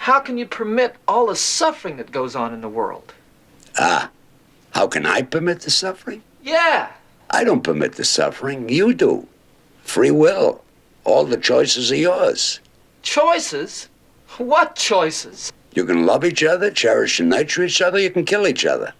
How can you permit all the suffering that goes on in the world? How can I permit the suffering? Yeah. I don't permit the suffering. You do. Free will. All the choices are yours. Choices? What choices? You can love each other, cherish and nurture each other. You can kill each other.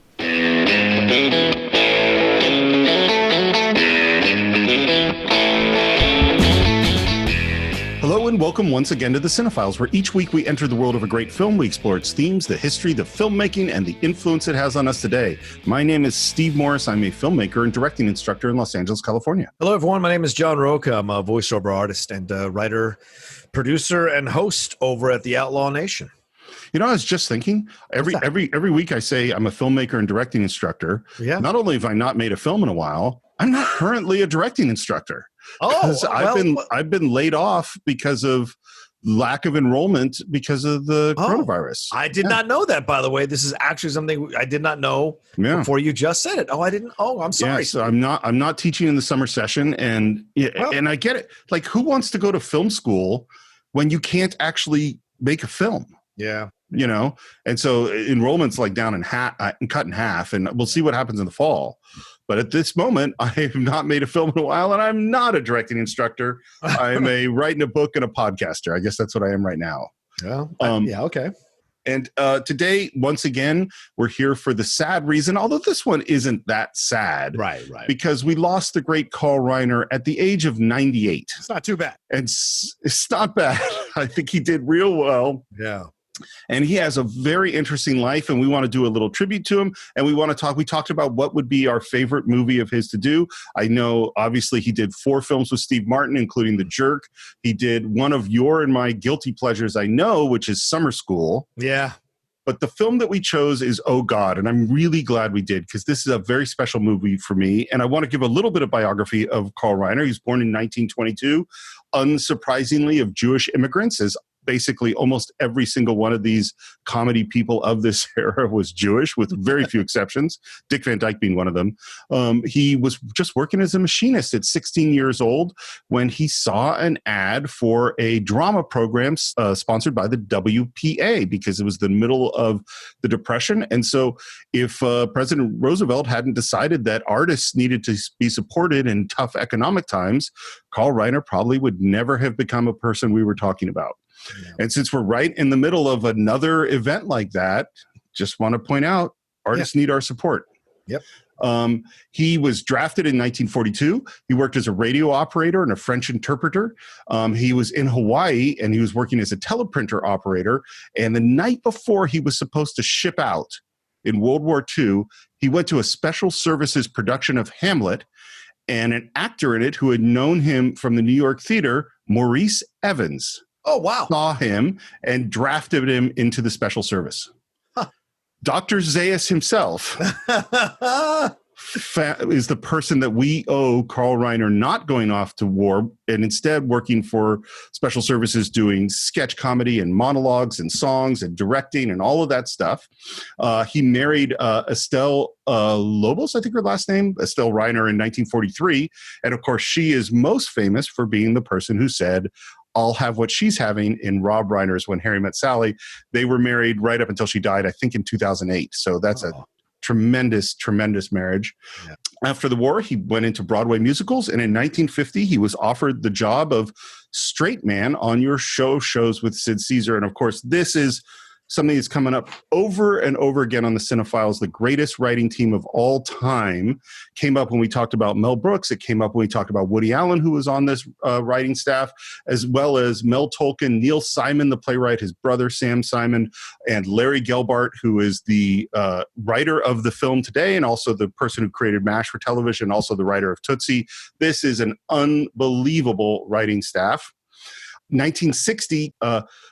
Hello and welcome once again to the Cine-Files, where each week we enter the world of a great film. We explore its themes, the history, the filmmaking, and the influence it has on us today. My name is Steve Morris. I'm a filmmaker and directing instructor in Los Angeles, California. Hello, everyone. My name is John Roca. I'm a voiceover artist and writer, producer, and host over at The Outlaw Nation. You know, I was just thinking, every week I say I'm a filmmaker and directing instructor. Yeah. Not only have I not made a film in a while, I'm not currently a directing instructor. I've been laid off because of lack of enrollment because of the coronavirus. I did not know that, by the way. This is actually something I did not know before you just said it. I'm sorry. Yeah, so I'm not teaching in the summer session, and I get it. Like, who wants to go to film school when you can't actually make a film? Yeah. You know, and so enrollment's like down in half, cut in half, and we'll see what happens in the fall. But at this moment, I have not made a film in a while, and I'm not a directing instructor. I'm a writing a book and a podcaster. I guess that's what I am right now. Okay. And today, once again, we're here for the sad reason, although this one isn't that sad. Right. Because we lost the great Carl Reiner at the age of 98. It's not too bad. And it's not bad. I think he did real well. Yeah. And he has a very interesting life, and we want to do a little tribute to him. And we talked about what would be our favorite movie of his to do. I know, obviously, he did 4 films with Steve Martin, including The Jerk. He did one of your and my guilty pleasures, I know, which is Summer School. Yeah. But the film that we chose is Oh God, and I'm really glad we did, because this is a very special movie for me. And I want to give a little bit of biography of Carl Reiner. He was born in 1922, unsurprisingly, of Jewish immigrants, as basically almost every single one of these comedy people of this era was Jewish, with very few exceptions, Dick Van Dyke being one of them. He was just working as a machinist at 16 years old when he saw an ad for a drama program sponsored by the WPA, because it was the middle of the Depression. And so if President Roosevelt hadn't decided that artists needed to be supported in tough economic times, Carl Reiner probably would never have become a person we were talking about. Yeah. And since we're right in the middle of another event like that, just want to point out, artists need our support. Yep. He was drafted in 1942. He worked as a radio operator and a French interpreter. He was in Hawaii, and he was working as a teleprinter operator. And the night before he was supposed to ship out in World War II, he went to a special services production of Hamlet, and an actor in it who had known him from the New York theater, Maurice Evans, saw him and drafted him into the special service. Huh. Dr. Zayas himself is the person that we owe Carl Reiner not going off to war, and instead working for special services, doing sketch comedy and monologues and songs and directing and all of that stuff. He married Estelle Lobos, I think her last name, Estelle Reiner, in 1943. And of course, she is most famous for being the person who said, "I'll have what she's having" in Rob Reiner's When Harry Met Sally. They were married right up until she died, I think, in 2008. So that's a tremendous marriage. Yeah. After the war, he went into Broadway musicals, and in 1950, he was offered the job of straight man on your shows with Sid Caesar. And of course, this is something that's coming up over and over again on the Cine-Files. The greatest writing team of all time came up when we talked about Mel Brooks. It came up when we talked about Woody Allen, who was on this writing staff, as well as Mel Tolkien, Neil Simon, the playwright, his brother Sam Simon, and Larry Gelbart, who is the writer of the film today, and also the person who created MASH for television, also the writer of Tootsie. This is an unbelievable writing staff. 1960,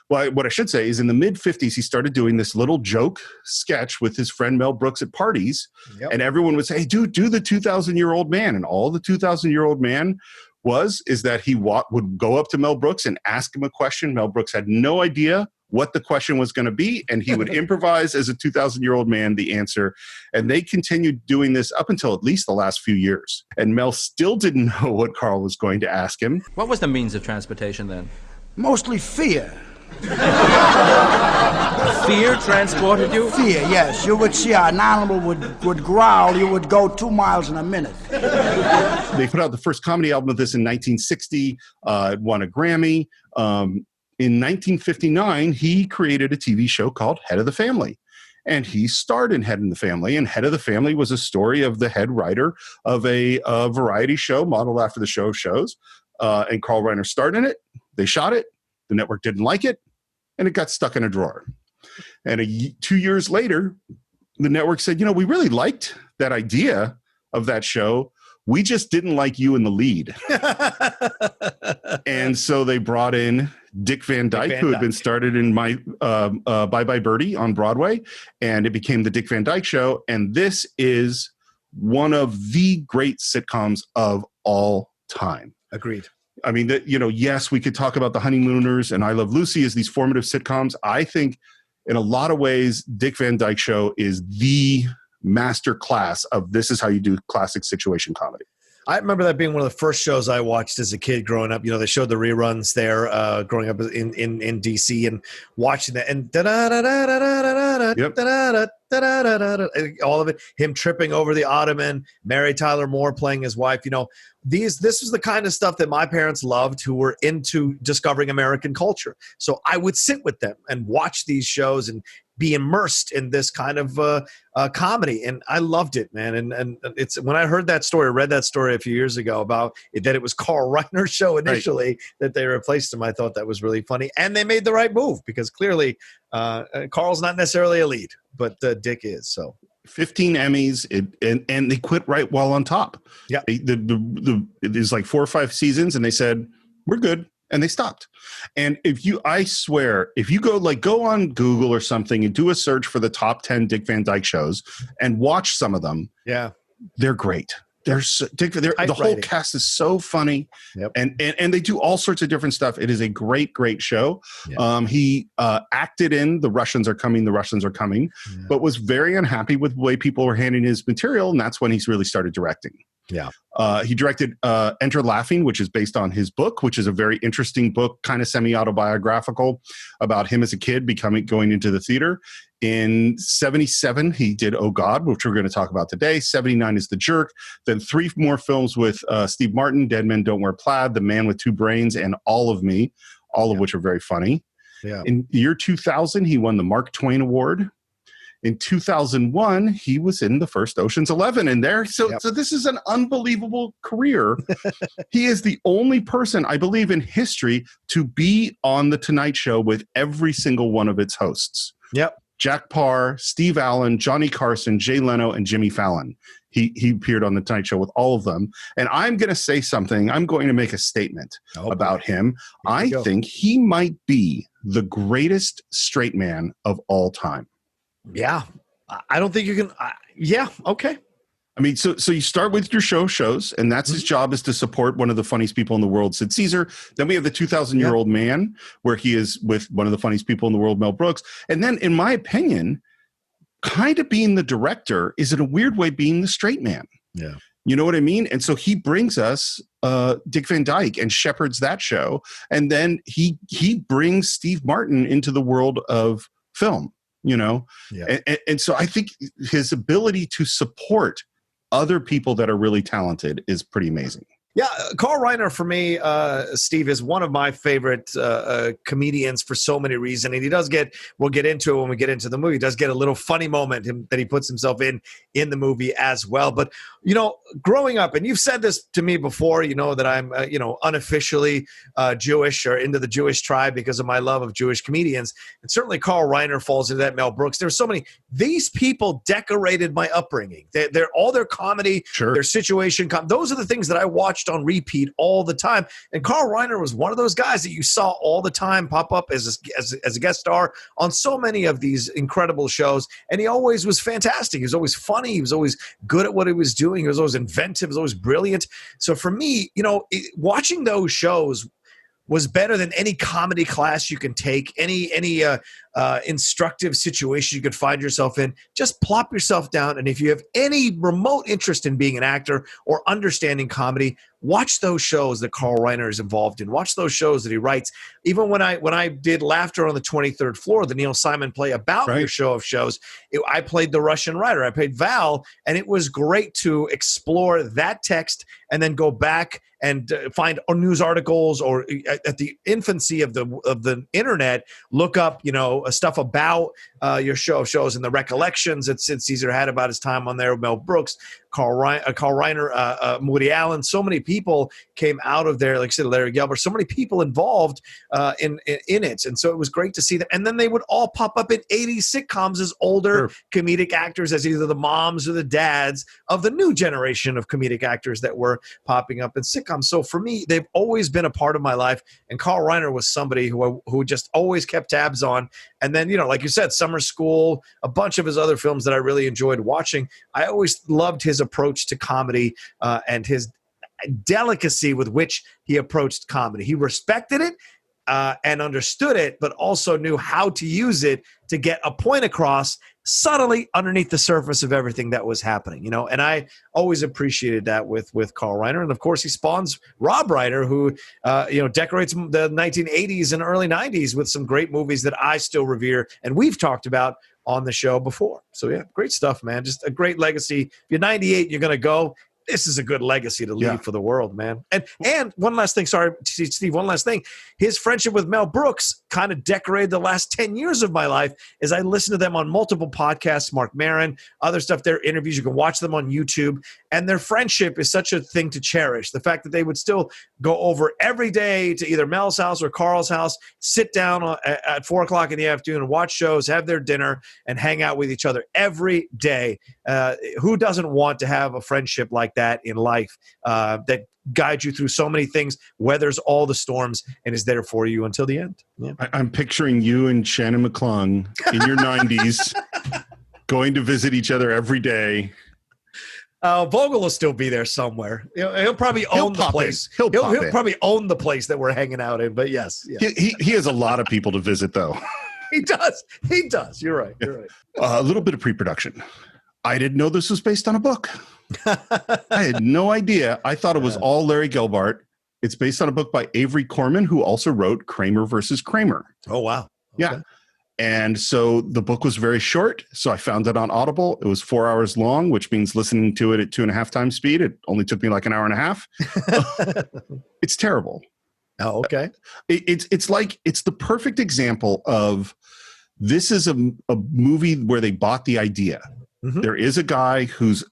what I should say is in the mid-50s, he started doing this little joke sketch with his friend Mel Brooks at parties. Yep. And everyone would say, "Hey, dude, do the 2,000-year-old man." And all the 2,000-year-old man is that he would go up to Mel Brooks and ask him a question. Mel Brooks had no idea what the question was going to be, and he would improvise as a 2,000-year-old man the answer. And they continued doing this up until at least the last few years. And Mel still didn't know what Carl was going to ask him. What was the means of transportation then? Mostly fear. Fear transported you? Fear, yes. You would see an animal would growl, you would go 2 miles in a minute. They put out the first comedy album of this in 1960, won a Grammy. In 1959, he created a TV show called Head of the Family. And he starred in Head of the Family. And Head of the Family was a story of the head writer of a variety show modeled after the show shows. And Carl Reiner starred in it. They shot it. The network didn't like it. And it got stuck in a drawer. And 2 years later, the network said, you know, we really liked that idea of that show. We just didn't like you in the lead. And so they brought in Dick Van Dyke, who had been started in my Bye Bye Birdie on Broadway. And it became the Dick Van Dyke Show. And this is one of the great sitcoms of all time. Agreed. I mean, yes, we could talk about The Honeymooners and I Love Lucy as these formative sitcoms. I think in a lot of ways, Dick Van Dyke Show is the master class of this is how you do classic situation comedy. I remember that being one of the first shows I watched as a kid growing up. You know, they showed the reruns there growing up in D.C. and watching that. And all of it, him tripping over the ottoman, Mary Tyler Moore playing his wife. You know, this was the kind of stuff that my parents loved who were into discovering American culture. So I would sit with them and watch these shows and be immersed in this kind of comedy. And I loved it, man. And it's when I heard that story, read that story a few years ago about it, that it was Carl Reiner's show initially, that they replaced him. I thought that was really funny. And they made the right move because clearly Carl's not necessarily a lead, but Dick is. So 15 Emmys, and they quit right while on top. Yeah. It is like 4 or 5 seasons, and they said, we're good. And they stopped. And I swear, if you go on Google or something and do a search for the top 10 Dick Van Dyke shows and watch some of them, they're great. The whole cast is so funny. Yep. And they do all sorts of different stuff. It is a great, great show. Yep. He acted in The Russians Are Coming, but was very unhappy with the way people were handling his material. And that's when he's really started directing. Yeah. He directed Enter Laughing, which is based on his book, which is a very interesting book, kind of semi-autobiographical about him as a kid going into the theater. In 77, he did Oh God, which we're going to talk about today. 79 is The Jerk. Then 3 more films with Steve Martin, Dead Men Don't Wear Plaid, The Man with Two Brains, and All of Me, all of which are very funny. Yeah. In the year 2000, he won the Mark Twain Award. In 2001, he was in the first Ocean's 11 in there. So this is an unbelievable career. He is the only person, I believe, in history to be on The Tonight Show with every single one of its hosts. Yep. Jack Parr, Steve Allen, Johnny Carson, Jay Leno, and Jimmy Fallon. He appeared on The Tonight Show with all of them. And I'm going to say something. I'm going to make a statement about him. I think he might be the greatest straight man of all time. Yeah. I don't think you can. Yeah. Okay. I mean, so you start with your shows, and that's his job, is to support one of the funniest people in the world, Sid Caesar. Then we have the 2,000-year-old man, where he is with one of the funniest people in the world, Mel Brooks. And then, in my opinion, kind of being the director is in a weird way being the straight man. Yeah. You know what I mean? And so he brings us Dick Van Dyke and shepherds that show. And then he brings Steve Martin into the world of film. You know, and so I think his ability to support other people that are really talented is pretty amazing. Yeah, Carl Reiner for me, Steve, is one of my favorite comedians for so many reasons. And he does we'll get into it when we get into the movie, he does get a little funny moment that he puts himself in the movie as well. But, you know, growing up, and you've said this to me before, you know, that I'm, unofficially Jewish or into the Jewish tribe because of my love of Jewish comedians. And certainly Carl Reiner falls into that, Mel Brooks. There's so many. These people decorated my upbringing. They're all their comedy, their situation. Those are the things that I watched on repeat all the time. And Carl Reiner was one of those guys that you saw all the time pop up as a guest star on so many of these incredible shows. And he always was fantastic. He was always funny. He was always good at what he was doing. He was always inventive. He was always brilliant. So for me, watching those shows was better than any comedy class you can take, any instructive situation you could find yourself in, just plop yourself down. And if you have any remote interest in being an actor or understanding comedy, watch those shows that Carl Reiner is involved in. Watch those shows that he writes. Even when I did Laughter on the 23rd Floor, the Neil Simon play about your show of shows, I played the Russian writer. I played Val, and it was great to explore that text and then go back and find news articles, or at the infancy of the internet, look up stuff about your show of shows and the recollections that Sid Caesar had about his time on there. Mel Brooks, Carl Reiner, Woody Allen. So many people came out of there. Like I said, Larry Gelbart. So many people involved in it, and so it was great to see them. And then they would all pop up in 80s sitcoms as older comedic actors, as either the moms or the dads of the new generation of comedic actors that were popping up in sitcoms. So for me, they've always been a part of my life. And Carl Reiner was somebody who just always kept tabs on. And then, like you said, Summer School, a bunch of his other films that I really enjoyed watching. I always loved his approach to comedy and his delicacy with which he approached comedy. He respected it and understood it, but also knew how to use it to get a point across subtly underneath the surface of everything that was happening, and I always appreciated that with Carl Reiner. And of course he spawns Rob Reiner, who decorates the 1980s and early 90s with some great movies that I still revere and we've talked about on the show before. So yeah, great stuff, man. Just a great legacy. If you're 98 and you're going to go, this is a good legacy to leave for the world, man. And one last thing, sorry, Steve, one last thing. His friendship with Mel Brooks kind of decorated the last 10 years of my life as I listened to them on multiple podcasts, Mark Maron, other stuff, their interviews. You can watch them on YouTube. And their friendship is such a thing to cherish. The fact that they would still go over every day to either Mel's house or Carl's house, sit down at 4 o'clock in the afternoon and watch shows, have their dinner, and hang out with each other every day. Who doesn't want to have a friendship like that in life that guides you through so many things, weathers all the storms, and is there for you until the end? Yeah. I'm picturing you and Shannon McClung in your 90s going to visit each other every day. Vogel will still be there somewhere. He'll probably own the place. He'll probably own the place that we're hanging out in. But yes. He has a lot of people to visit, though. He does. You're right. A little bit of pre-production. I didn't know this was based on a book. I had no idea. I thought it was all Larry Gelbart. It's based on a book by Avery Corman, who also wrote Kramer versus Kramer. Oh, wow. Okay. Yeah. And so the book was very short. So I found it on Audible. It was 4 hours long, which means listening to it at 2.5 times speed. It only took me like an hour and a half. It's terrible. Oh, okay. It's the perfect example of this is a movie where they bought the idea. Mm-hmm. There is a guy who's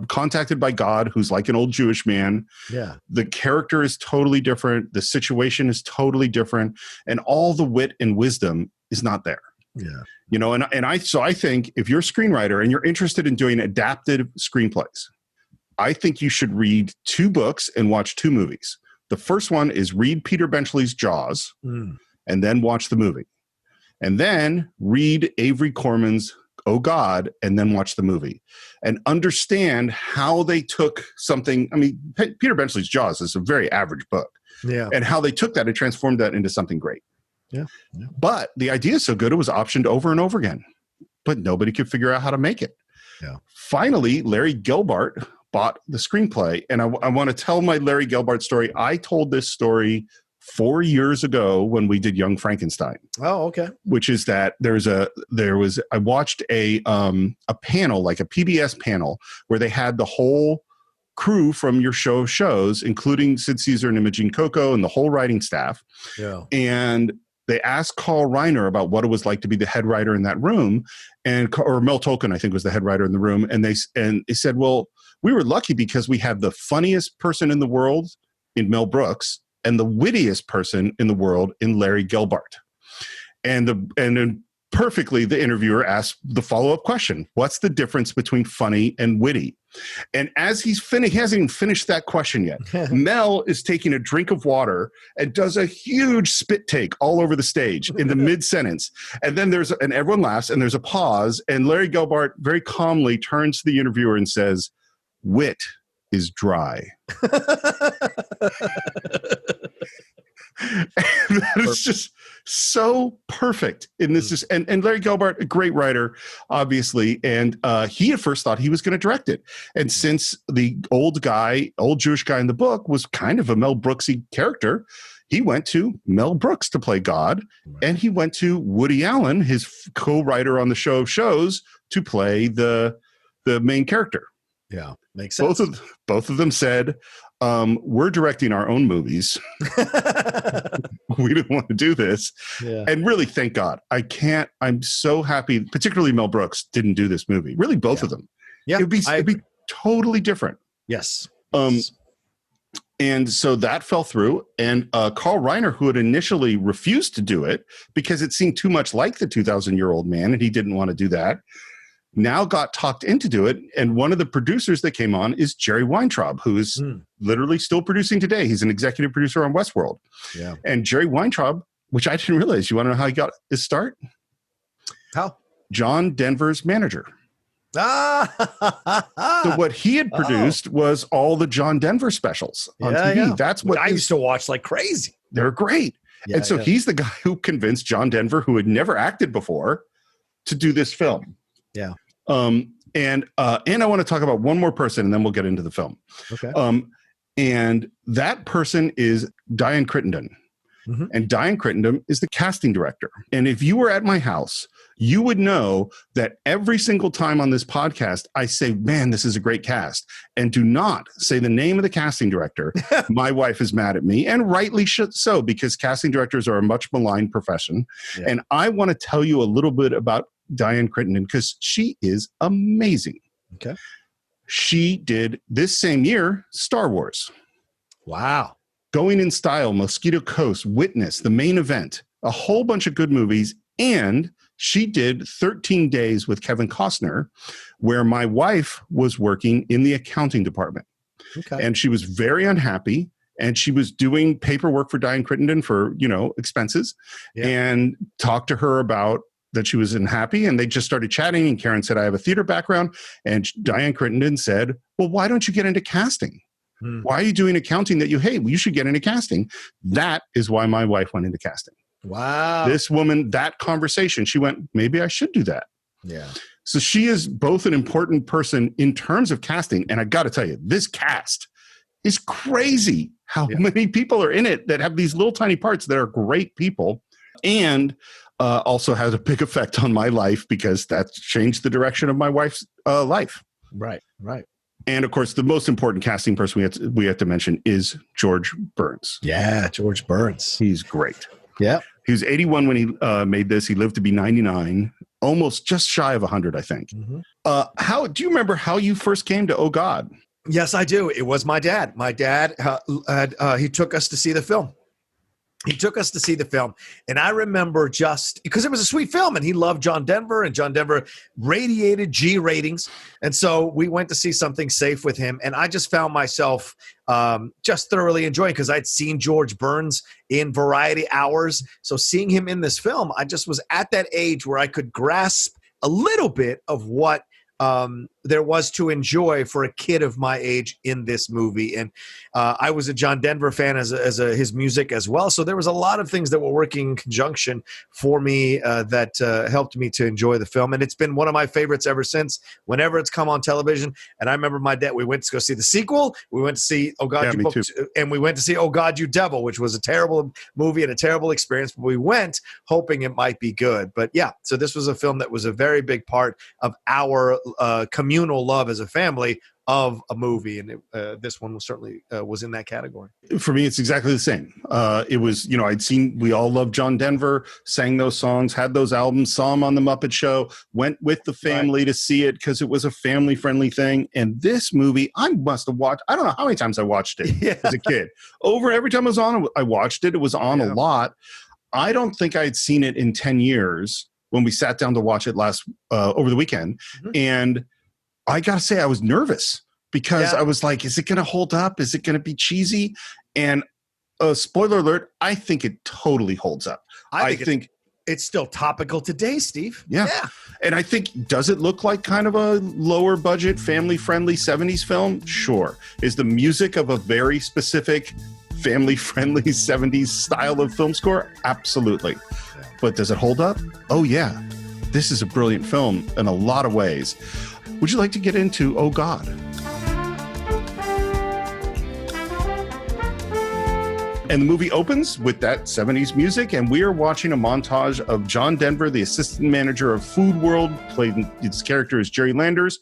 contacted by God, who's like an old Jewish man. Yeah. The character is totally different. The situation is totally different. And all the wit and wisdom is not there. Yeah. I think if you're a screenwriter and you're interested in doing adapted screenplays, I think you should read 2 books and watch 2 movies. The first one is read Peter Benchley's Jaws and then watch the movie. And then read Avery Corman's Oh God, and then watch the movie and understand how they took something. I mean, Peter Benchley's Jaws is a very average book. Yeah. And how they took that and transformed that into something great. Yeah. But the idea is so good, it was optioned over and over again. But nobody could figure out how to make it. Yeah. Finally, Larry Gelbart bought the screenplay. And I want to tell my Larry Gelbart story. I told this story 4 years ago when we did Young Frankenstein. Oh, okay. Which is that I watched a panel, like a PBS panel, where they had the whole crew from your show of shows, including Sid Caesar and Imogene Coco and the whole writing staff. Yeah. And they asked Carl Reiner about what it was like to be the head writer in that room, or Mel Tolkien, I think, was the head writer in the room. And they said, well, we were lucky because we had the funniest person in the world in Mel Brooks and the wittiest person in the world in Larry Gelbart. And then perfectly, the interviewer asked the follow-up question: what's the difference between funny and witty? And as he hasn't even finished that question yet, Mel is taking a drink of water and does a huge spit take all over the stage in the mid-sentence. And then and everyone laughs, and there's a pause, and Larry Gelbart very calmly turns to the interviewer and says, "Wit is dry." And that is just so perfect in this. And Larry Gelbart, a great writer, obviously. And he at first thought he was going to direct it. And since the old Jewish guy in the book was kind of a Mel Brooksy character, he went to Mel Brooks to play God. And he went to Woody Allen, his co-writer on the show of shows, to play the main character. Yeah, makes sense. Both of them said, we're directing our own movies. We didn't want to do this. Yeah. And really, thank God. I'm so happy, particularly Mel Brooks didn't do this movie. Really, both of them. Yeah. It'd be totally different. Yes. And so that fell through. And Carl Reiner, who had initially refused to do it because it seemed too much like the 2,000-year-old man, and he didn't want to do that, now got talked into do it. And one of the producers that came on is Jerry Weintraub, who is literally still producing today. He's an executive producer on Westworld. Yeah. And Jerry Weintraub, which I didn't realize, you want to know how he got his start? How? John Denver's manager. So what he had produced was all the John Denver specials on TV. Yeah. That's what I used to watch like crazy. They're great. Yeah, and so he's the guy who convinced John Denver, who had never acted before, to do this film. Yeah. And I want to talk about one more person, and then we'll get into the film. Okay. And that person is Diane Crittenden. Mm-hmm. And Diane Crittenden is the casting director. And if you were at my house, you would know that every single time on this podcast, I say, man, this is a great cast. And do not say the name of the casting director. My wife is mad at me, and rightly so, because casting directors are a much maligned profession. Yeah. And I want to tell you a little bit about Diane Crittenden because she is amazing. Okay. She did this same year Star Wars. Wow. Going in Style, Mosquito Coast, Witness, The Main Event, a whole bunch of good movies. And she did 13 Days with Kevin Costner, where my wife was working in the accounting department. Okay. And she was very unhappy. And she was doing paperwork for Diane Crittenden for, expenses, and talked to her about that she was unhappy, and they just started chatting. And Karen said, I have a theater background. And Diane Crittenden said, well, why don't you get into casting? Why are you doing accounting that you hate? Well, you should get into casting. That is why my wife went into casting. Wow. This woman, that conversation, she went, maybe I should do that. Yeah. So she is both an important person in terms of casting. And I got to tell you, this cast is crazy how many people are in it that have these little tiny parts that are great people. And also has a big effect on my life because that's changed the direction of my wife's life. Right. And of course, the most important casting person we have to mention is George Burns. Yeah, George Burns. He's great. Yeah. He was 81 when he made this. He lived to be 99, almost just shy of 100, I think. Mm-hmm. Do you remember how you first came to Oh God? Yes, I do. It was my dad. My dad, he took us to see the film. And I remember just because it was a sweet film and he loved John Denver, and John Denver radiated G ratings. And so we went to see something safe with him. And I just found myself just thoroughly enjoying, because I'd seen George Burns in Variety Hours. So seeing him in this film, I just was at that age where I could grasp a little bit of what there was to enjoy for a kid of my age in this movie. And I was a John Denver fan as his music as well. So there was a lot of things that were working in conjunction for me that helped me to enjoy the film. And it's been one of my favorites ever since, whenever it's come on television. And I remember my dad, we went to go see the sequel. We went to see Oh God, You Booked, and we went to see Oh God, You Devil, which was a terrible movie and a terrible experience. But we went hoping it might be good. But yeah, so this was a film that was a very big part of our communal love as a family of a movie, and this one was certainly was in that category. For me, it's exactly the same. It was, we all loved John Denver, sang those songs, had those albums, saw him on the Muppet Show, went with the family to see it because it was a family-friendly thing. And this movie, I must have watched, I don't know how many times I watched it as a kid. Every time it was on, I watched it. It was on a lot. I don't think I had seen it in 10 years when we sat down to watch it over the weekend. Mm-hmm. And I got to say, I was nervous because I was like, is it going to hold up? Is it going to be cheesy? And spoiler alert, I think it totally holds up. I think it's still topical today, Steve. Yeah. And I think, does it look like kind of a lower budget, family friendly 70s film? Sure. Is the music of a very specific family-friendly 70s style of film score? Absolutely. But does it hold up? Oh, yeah. This is a brilliant film in a lot of ways. Would you like to get into Oh, God? And the movie opens with that 70s music, and we are watching a montage of John Denver, the assistant manager of Food World, played his character is Jerry Landers.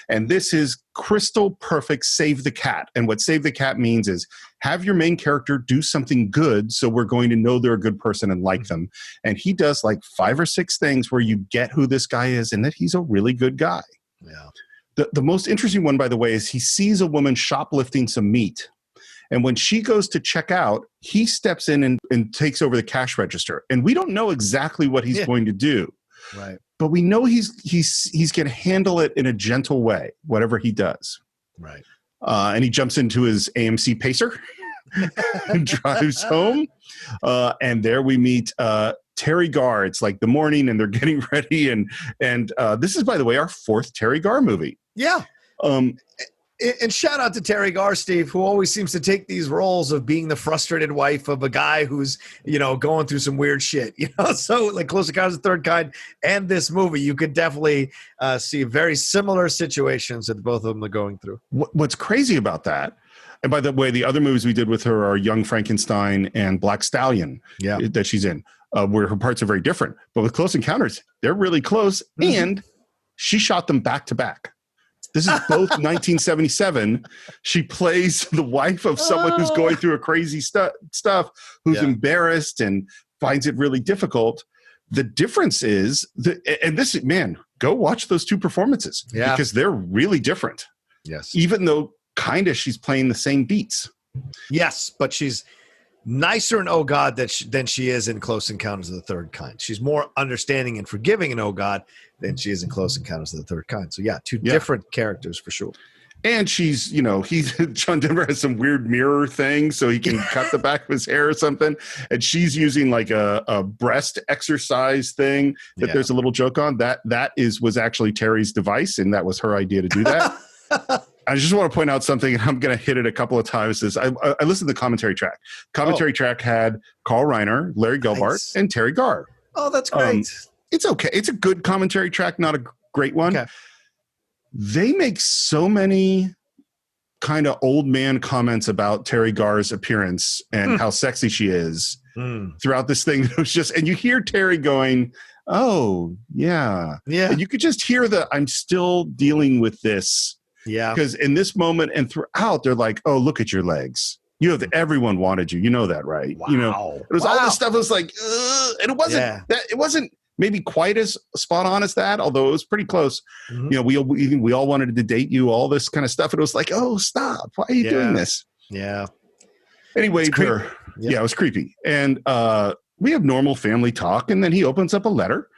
And this is crystal perfect Save the Cat. And what Save the Cat means is have your main character do something good so we're going to know they're a good person and like them. And he does like 5 or 6 things where you get who this guy is and that he's a really good guy. Yeah. The most interesting one, by the way, is he sees a woman shoplifting some meat. And when she goes to check out, he steps in and takes over the cash register. And we don't know exactly what he's going to do. Right. But we know he's going to handle it in a gentle way, whatever he does. Right. And he jumps into his AMC Pacer and drives home. And there we meet Teri Garr. It's like the morning and they're getting ready. And this is, by the way, our 4th Teri Garr movie. Yeah. And shout out to Teri Garr, Steve, who always seems to take these roles of being the frustrated wife of a guy who's, going through some weird shit, So like Close Encounters of the Third Kind and this movie, you could definitely see very similar situations that both of them are going through. What's crazy about that, and by the way, the other movies we did with her are Young Frankenstein and Black Stallion that she's in, where her parts are very different. But with Close Encounters, they're really close, and she shot them back to back. This is both 1977. She plays the wife of someone who's going through a crazy stuff, who's embarrassed and finds it really difficult. The difference is, go watch those 2 performances because they're really different. Yes. Even though kind of she's playing the same beats. Yes, but she's nicer in Oh God than she is in Close Encounters of the Third Kind. She's more understanding and forgiving in Oh God than she is in Close Encounters of the Third Kind. So two different characters for sure. And she's, John Denver has some weird mirror thing so he can cut the back of his hair or something. And she's using like a breast exercise thing that there's a little joke on. That was actually Teri's device, and that was her idea to do that. I just want to point out something, and I'm going to hit it a couple of times. I listened to the commentary track. Commentary track had Carl Reiner, Larry Gelbart, and Teri Garr. Oh, that's great. It's okay. It's a good commentary track, not a great one. Okay. They make so many kind of old man comments about Teri Garr's appearance and how sexy she is throughout this thing. It was just, and you hear Teri going, "Oh, yeah." And you could just hear I'm still dealing with this. Yeah. Because in this moment and throughout, they're like, "Oh, look at your legs. Everyone wanted you. You know that, right?" Wow. It was all this stuff. It was like, and it wasn't that. It wasn't maybe quite as spot on as that, although it was pretty close. We all wanted to date you, all this kind of stuff. And it was like, oh, stop. Why are you doing this? Yeah. Anyway, it was creepy. And we have normal family talk. And then he opens up a letter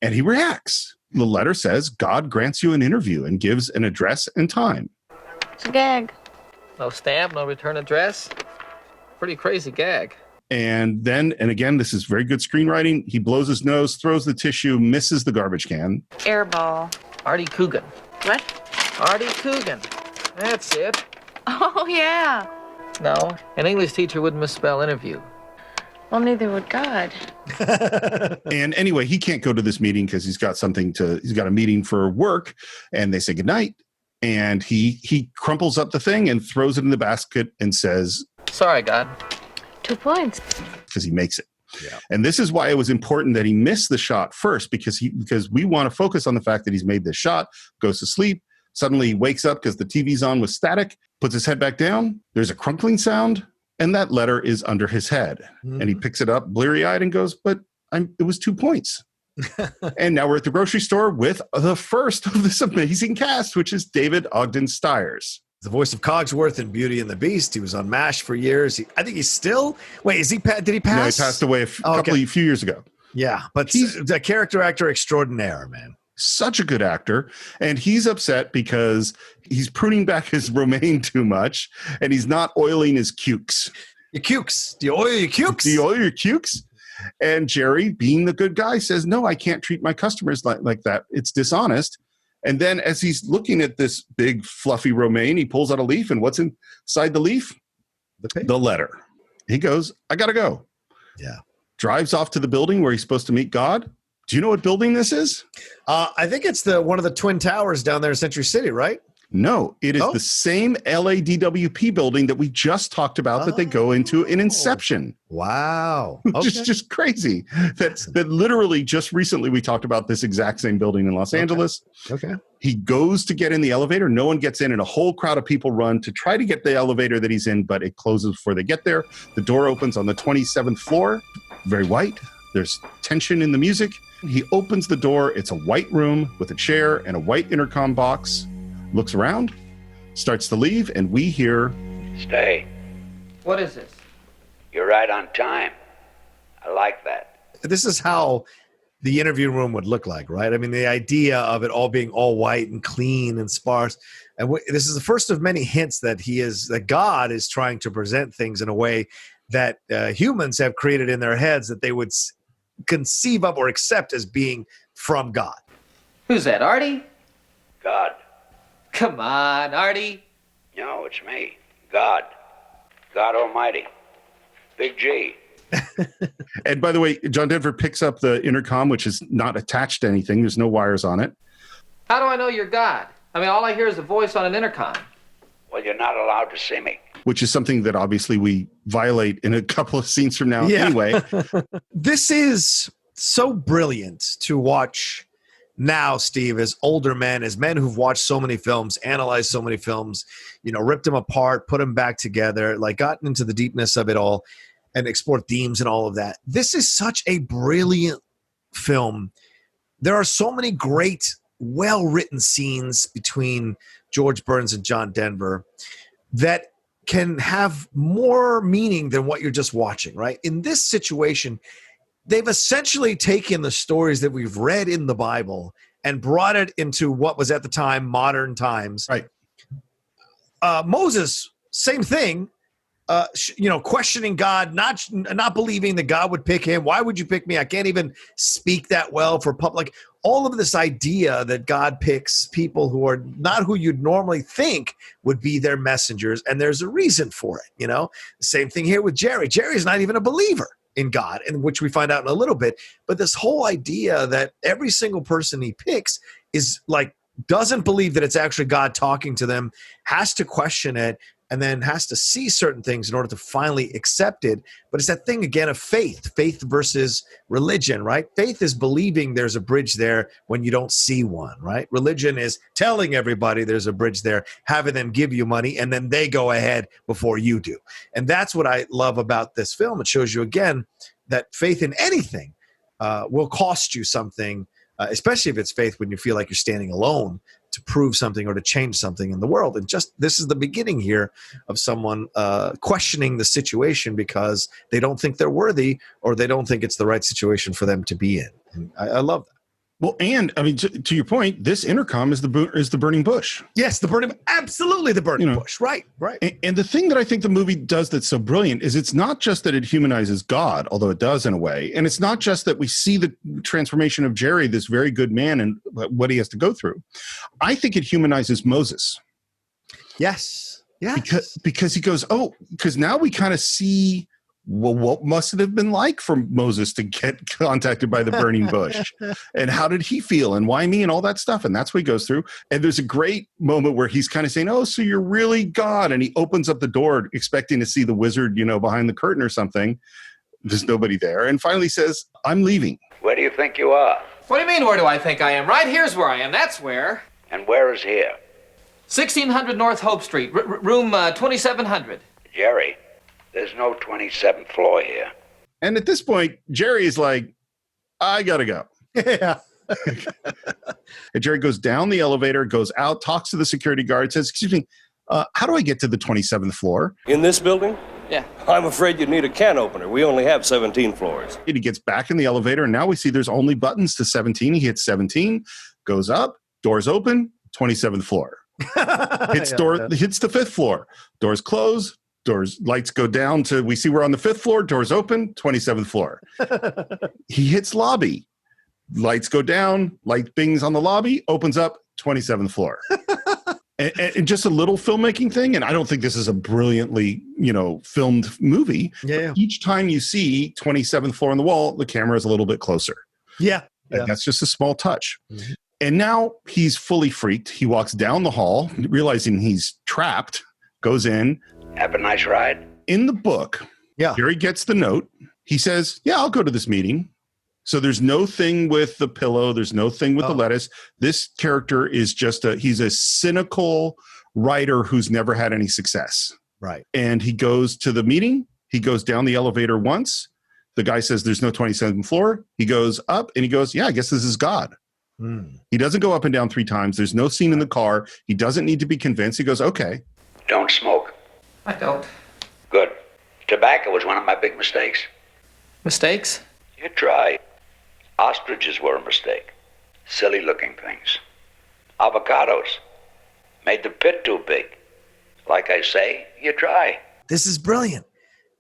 and he reacts. The letter says, God grants you an interview and gives an address and time. It's a gag. No stamp, no return address. Pretty crazy gag. And then, and again, this is very good screenwriting. He blows his nose, throws the tissue, misses the garbage can. Airball. Artie Coogan. What? Artie Coogan. That's it. Oh, yeah. No, an English teacher wouldn't misspell interview. Well, neither would God. And anyway, he can't go to this meeting because he's got a meeting for work, and they say goodnight. And he crumples up the thing and throws it in the basket and says, "Sorry, God." 2 points. Because he makes it. Yeah. And this is why it was important that he missed the shot first, because we want to focus on the fact that he's made this shot, goes to sleep. Suddenly he wakes up because the TV's on with static, puts his head back down. There's a crunkling sound, and that letter is under his head. Mm-hmm. And he picks it up bleary-eyed and goes, but it was 2 points. And now we're at the grocery store with the first of this amazing cast, which is David Ogden Stiers. The voice of Cogsworth in Beauty and the Beast. He was on MASH for years. I think he's still... Wait, did he pass? No, he passed away a few years ago. Yeah, but he's a character actor extraordinaire, man. Such a good actor. And he's upset because he's pruning back his romaine too much, and he's not oiling his cukes. Your cukes. Do you oil your cukes? Do you oil your cukes? And Jerry, being the good guy, says, no, I can't treat my customers like that. It's dishonest. And then as he's looking at this big, fluffy romaine, he pulls out a leaf, and what's inside the leaf? The letter. He goes, I got to go. Yeah. Drives off to the building where he's supposed to meet God. Do you know what building this is? I think it's one of the Twin Towers down there in Century City, right? No, it is the same LADWP building that we just talked about that they go into in Inception. Wow. Okay. Just crazy. That literally just recently we talked about this exact same building in Los Angeles. Okay. He goes to get in the elevator. No one gets in, and a whole crowd of people run to try to get the elevator that he's in, but it closes before they get there. The door opens on the 27th floor. Very white. There's tension in the music. He opens the door. It's a white room with a chair and a white intercom box. Looks around, starts to leave, and we hear, Stay. What is this? You're right on time. I like that. This is how the interview room would look like, right? I mean, the idea of it all being all white and clean and sparse. And this is the first of many hints that God is trying to present things in a way that humans have created in their heads that they would conceive of or accept as being from God. Who's that, Artie? God. Come on, Artie. No, it's me. God. God Almighty. Big G. and by the way, John Denver picks up the intercom, which is not attached to anything. There's no wires on it. How do I know you're God? I mean, all I hear is a voice on an intercom. Well, you're not allowed to see me. Which is something that obviously we violate in a couple of scenes from now anyway. This is so brilliant to watch now, Steve, as older men, as men who've watched so many films, analyzed so many films, ripped them apart, put them back together, like gotten into the deepness of it all and explored themes and all of that. This is such a brilliant film. There are so many great, well-written scenes between George Burns and John Denver that can have more meaning than what you're just watching, right? In this situation, they've essentially taken the stories that we've read in the Bible and brought it into what was at the time modern times. Right. Moses, same thing. Questioning God, not believing that God would pick him. Why would you pick me? I can't even speak that well for public. All of this idea that God picks people who are not who you'd normally think would be their messengers, and there's a reason for it. The same thing here with Jerry. Jerry's not even a believer in God, and which we find out in a little bit. But this whole idea that every single person he picks is doesn't believe that it's actually God talking to them, has to question it, and then has to see certain things in order to finally accept it. But it's that thing again of faith versus religion, right? Faith is believing there's a bridge there when you don't see one, right? Religion is telling everybody there's a bridge there, having them give you money, and then they go ahead before you do. And that's what I love about this film. It shows you again that faith in anything will cost you something, especially if it's faith when you feel like you're standing alone to prove something or to change something in the world. And just this is the beginning here of someone questioning the situation because they don't think they're worthy or they don't think it's the right situation for them to be in. And I love that. Well, and I mean, to your point, this intercom is the burning bush. Yes, absolutely the burning bush. Right. And the thing that I think the movie does that's so brilliant is it's not just that it humanizes God, although it does in a way, and it's not just that we see the transformation of Jerry, this very good man, and what he has to go through. I think it humanizes Moses. Yes. Because he goes, because now we kind of see. Well, what must it have been like for Moses to get contacted by the burning bush? And how did he feel? And why me? And all that stuff. And that's what he goes through. And there's a great moment where he's kind of saying, oh, so you're really God. And he opens up the door expecting to see the wizard, behind the curtain or something. There's nobody there. And finally says, I'm leaving. Where do you think you are? What do you mean, where do I think I am? Right here's where I am. That's where. And where is here? 1600 North Hope Street, room 2700. Jerry, there's no 27th floor here. And at this point, Jerry is like, I gotta go. Yeah. And Jerry goes down the elevator, goes out, talks to the security guard, says, excuse me, how do I get to the 27th floor? In this building? Yeah. I'm afraid you'd need a can opener. We only have 17 floors. And he gets back in the elevator, and now we see there's only buttons to 17. He hits 17, goes up, doors open, 27th floor. Hits the 5th floor. Doors close. Lights go down to, we see we're on the 5th floor, doors open, 27th floor. He hits lobby. Lights go down, light bings on the lobby, opens up, 27th floor. And just a little filmmaking thing. And I don't think this is a brilliantly, filmed movie. Yeah. Each time you see 27th floor on the wall, the camera is a little bit closer. Yeah. And that's just a small touch. Mm-hmm. And now he's fully freaked. He walks down the hall, realizing he's trapped, goes in. Have a nice ride. In the book, Jerry gets the note. He says, yeah, I'll go to this meeting. So there's no thing with the pillow. There's no thing with the lettuce. This character is he's a cynical writer who's never had any success. Right. And he goes to the meeting. He goes down the elevator once. The guy says there's no 27th floor. He goes up and he goes, yeah, I guess this is God. He doesn't go up and down 3 times. There's no scene in the car. He doesn't need to be convinced. He goes, okay. Don't smoke. I don't. Good. Tobacco was one of my big mistakes. Mistakes? You try. Ostriches were a mistake. Silly-looking things. Avocados. Made the pit too big. Like I say, you try. This is brilliant.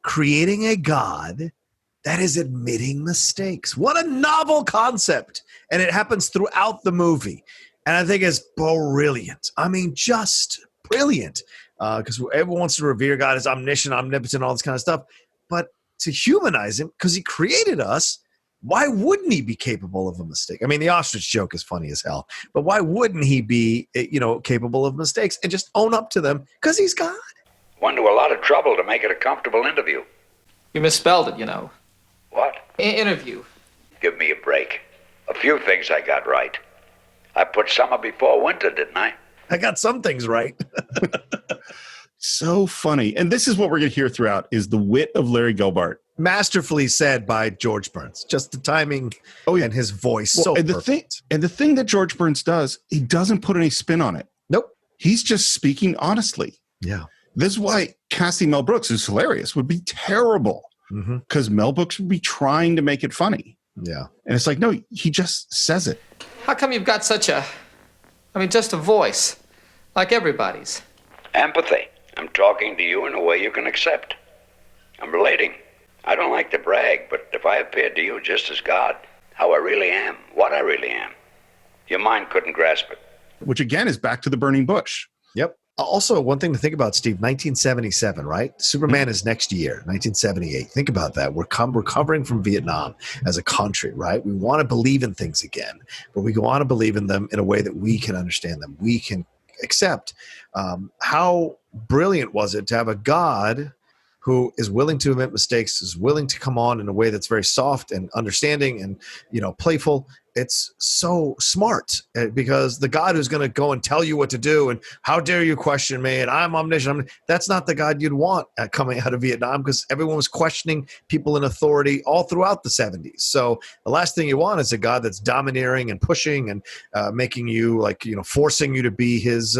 Creating a God that is admitting mistakes. What a novel concept. And it happens throughout the movie. And I think it's brilliant. I mean, just brilliant. Because everyone wants to revere God as omniscient, omnipotent, all this kind of stuff. But to humanize him, because he created us, why wouldn't he be capable of a mistake? I mean, the ostrich joke is funny as hell, but why wouldn't he be, capable of mistakes and just own up to them? Because he's God. Went to a lot of trouble to make it a comfortable interview. You misspelled it, What? Interview. Give me a break. A few things I got right. I put summer before winter, didn't I? I got some things right. So funny. And this is what we're going to hear throughout is the wit of Larry Gelbart. Masterfully said by George Burns. Just the timing and his voice. Well, so and perfect. the thing that George Burns does, he doesn't put any spin on it. Nope. He's just speaking honestly. Yeah. This is why casting Mel Brooks, who's hilarious, would be terrible. Because Mel Brooks would be trying to make it funny. Yeah. And it's like, no, he just says it. How come you've got just a voice, like everybody's? Empathy. I'm talking to you in a way you can accept. I'm relating. I don't like to brag, but if I appeared to you just as God, how I really am, what I really am, your mind couldn't grasp it. Which again is back to the burning bush. Yep. Also, one thing to think about, Steve, 1977, right? Superman is next year, 1978. Think about that. We're recovering from Vietnam as a country, right? We want to believe in things again, but we want to believe in them in a way that we can understand them. We can accept. How brilliant was it to have a God who is willing to admit mistakes, is willing to come on in a way that's very soft and understanding and, playful. It's so smart because the God who's going to go and tell you what to do and how dare you question me and I'm omniscient. That's not the God you'd want coming out of Vietnam because everyone was questioning people in authority all throughout the 70s. So the last thing you want is a God that's domineering and pushing and making you forcing you to be his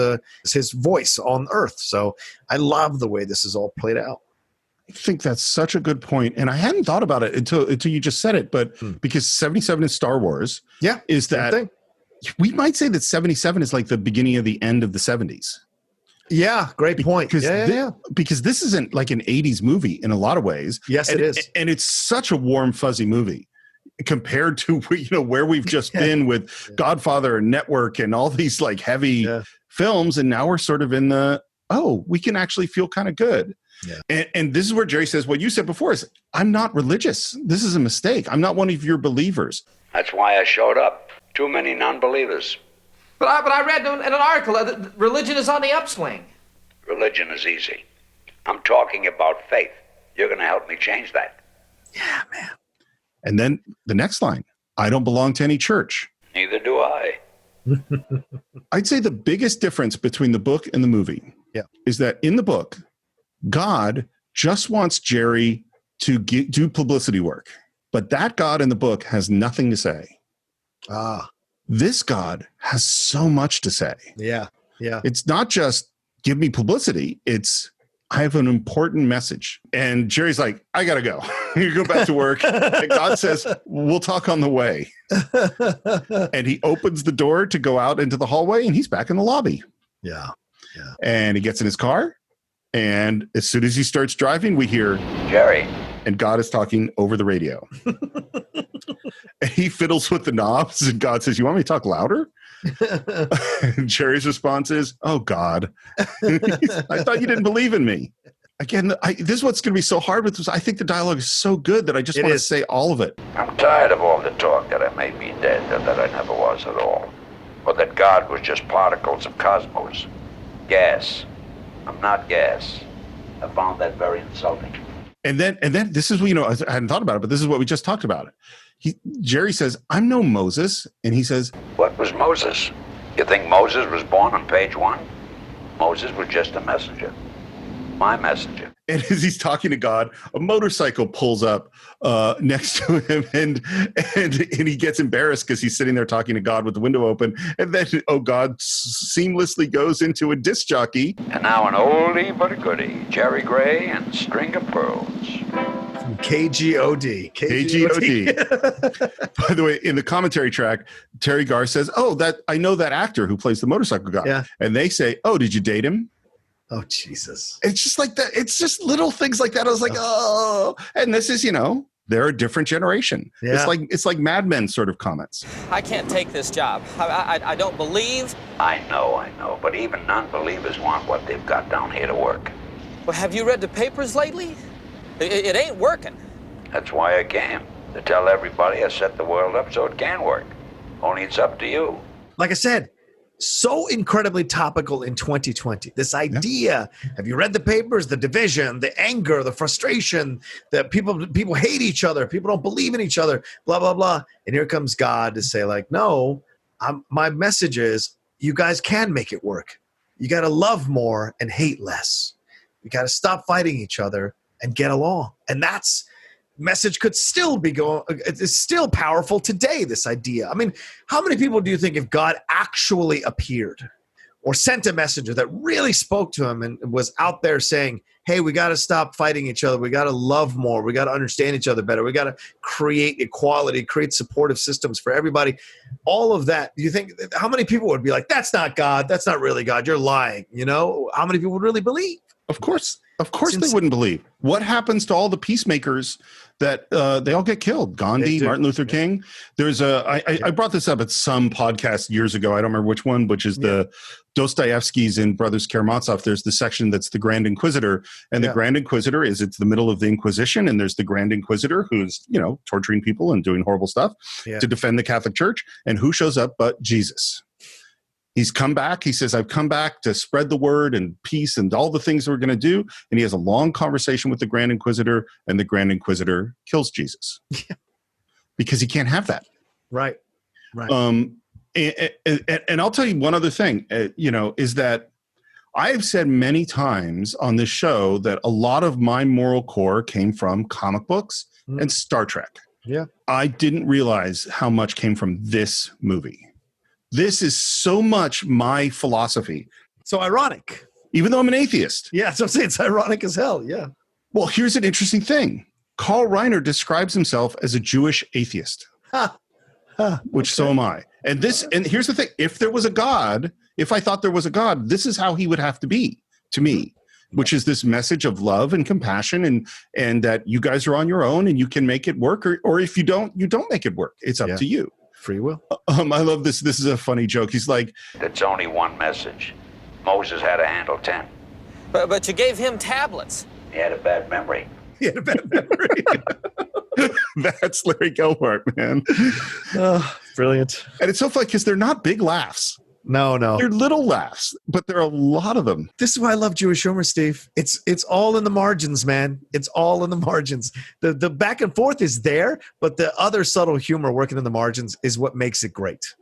voice on earth. So I love the way this is all played out. I think that's such a good point. And I hadn't thought about it until you just said it, but because 77 is Star Wars, is that we might say that 77 is like the beginning of the end of the 70s. Yeah, great point. Because this isn't like an 80s movie in a lot of ways. Yes, it is. And it's such a warm, fuzzy movie compared to where we've just been with Godfather and Network and all these like heavy films. And now we're sort of in we can actually feel kind of good. Yeah. And this is where Jerry says what you said before is, I'm not religious. This is a mistake. I'm not one of your believers. That's why I showed up. Too many non-believers. But I read in an article that religion is on the upswing. Religion is easy. I'm talking about faith. You're going to help me change that. Yeah, man. And then the next line, I don't belong to any church. Neither do I. I'd say the biggest difference between the book and the movie is that in the book, God just wants Jerry to do publicity work, but that God in the book has nothing to say. This God has so much to say. Yeah. It's not just give me publicity. It's I have an important message. And Jerry's like, I got to go. You go back to work. And God says, we'll talk on the way. And he opens the door to go out into the hallway and he's back in the lobby. Yeah. And he gets in his car. And as soon as he starts driving, we hear Jerry. And God is talking over the radio. And he fiddles with the knobs and God says, you want me to talk louder? And Jerry's response is, "Oh God, I thought you didn't believe in me." Again, this is what's going to be so hard with this. I think the dialogue is so good that I just want to say all of it. I'm tired of all the talk that I may be dead and that I never was at all. Or that God was just particles of cosmos. Gas. I'm not gas. I found that very insulting. And then this is what, I hadn't thought about it, but this is what we just talked about. Jerry says, "I'm no Moses." And he says, What was Moses? You think Moses was born on page 1? Moses was just a messenger. My messenger. And as he's talking to God, a motorcycle pulls up next to him, and he gets embarrassed because he's sitting there talking to God with the window open. And then, God seamlessly goes into a disc jockey. And now an oldie but a goodie. Jerry Gray and String of Pearls. KGOD. By the way, in the commentary track, Teri Garr says, I know that actor who plays the motorcycle guy. Yeah. And they say, "Oh, did you date him?" Oh, Jesus. It's just like that. It's just little things like that. I was like, and this is, they're a different generation. Yeah. It's like Mad Men sort of comments. I can't take this job. I don't believe. I know. But even non-believers want what they've got down here to work. Well, have you read the papers lately? It ain't working. That's why I came. To tell everybody I set the world up so it can work. Only it's up to you. Like I said, so incredibly topical in 2020. This idea, have you read the papers? The division, the anger, the frustration, that people hate each other. People don't believe in each other, blah, blah, blah. And here comes God to say, like, no, my message is you guys can make it work. You got to love more and hate less. You got to stop fighting each other and get along. And that's message could still be going, it's still powerful today, this idea. I mean, how many people do you think if God actually appeared or sent a messenger that really spoke to him and was out there saying, hey, we got to stop fighting each other. We got to love more. We got to understand each other better. We got to create equality, create supportive systems for everybody. All of that. Do you think, how many people would be like, that's not God. That's not really God. You're lying. How many people would really believe? Of course they wouldn't believe. What happens to all the peacemakers that they all get killed? Gandhi, Martin Luther King. There's I brought this up at some podcast years ago. I don't remember which one, which is the Dostoevsky's in Brothers Karamazov. There's the section that's the Grand Inquisitor. And the Grand Inquisitor it's the middle of the Inquisition. And there's the Grand Inquisitor who's, torturing people and doing horrible stuff to defend the Catholic Church. And who shows up but Jesus? He's come back. He says, I've come back to spread the word and peace and all the things we're going to do. And he has a long conversation with the Grand Inquisitor, and the Grand Inquisitor kills Jesus because he can't have that. Right. And I'll tell you one other thing, is that I've said many times on this show that a lot of my moral core came from comic books and Star Trek. Yeah. I didn't realize how much came from this movie. This is so much my philosophy. So ironic. Even though I'm an atheist. Yeah, so I'm saying it's ironic as hell, yeah. Well, here's an interesting thing. Carl Reiner describes himself as a Jewish atheist, which so am I. And here's the thing. If there was a God, if I thought there was a God, this is how he would have to be to me, which is this message of love and compassion and that you guys are on your own and you can make it work. Or if you don't make it work. It's up to you. Free will. I love this. This is a funny joke. He's like, That's only one message. Moses had to handle 10. But you gave him tablets. He had a bad memory. That's Larry Gelbart, man. Oh, brilliant. And it's so funny because they're not big laughs. No. They're little laughs, but there are a lot of them. This is why I love Jewish humor, Steve. It's all in the margins, man. It's all in the margins. The back and forth is there, but the other subtle humor working in the margins is what makes it great,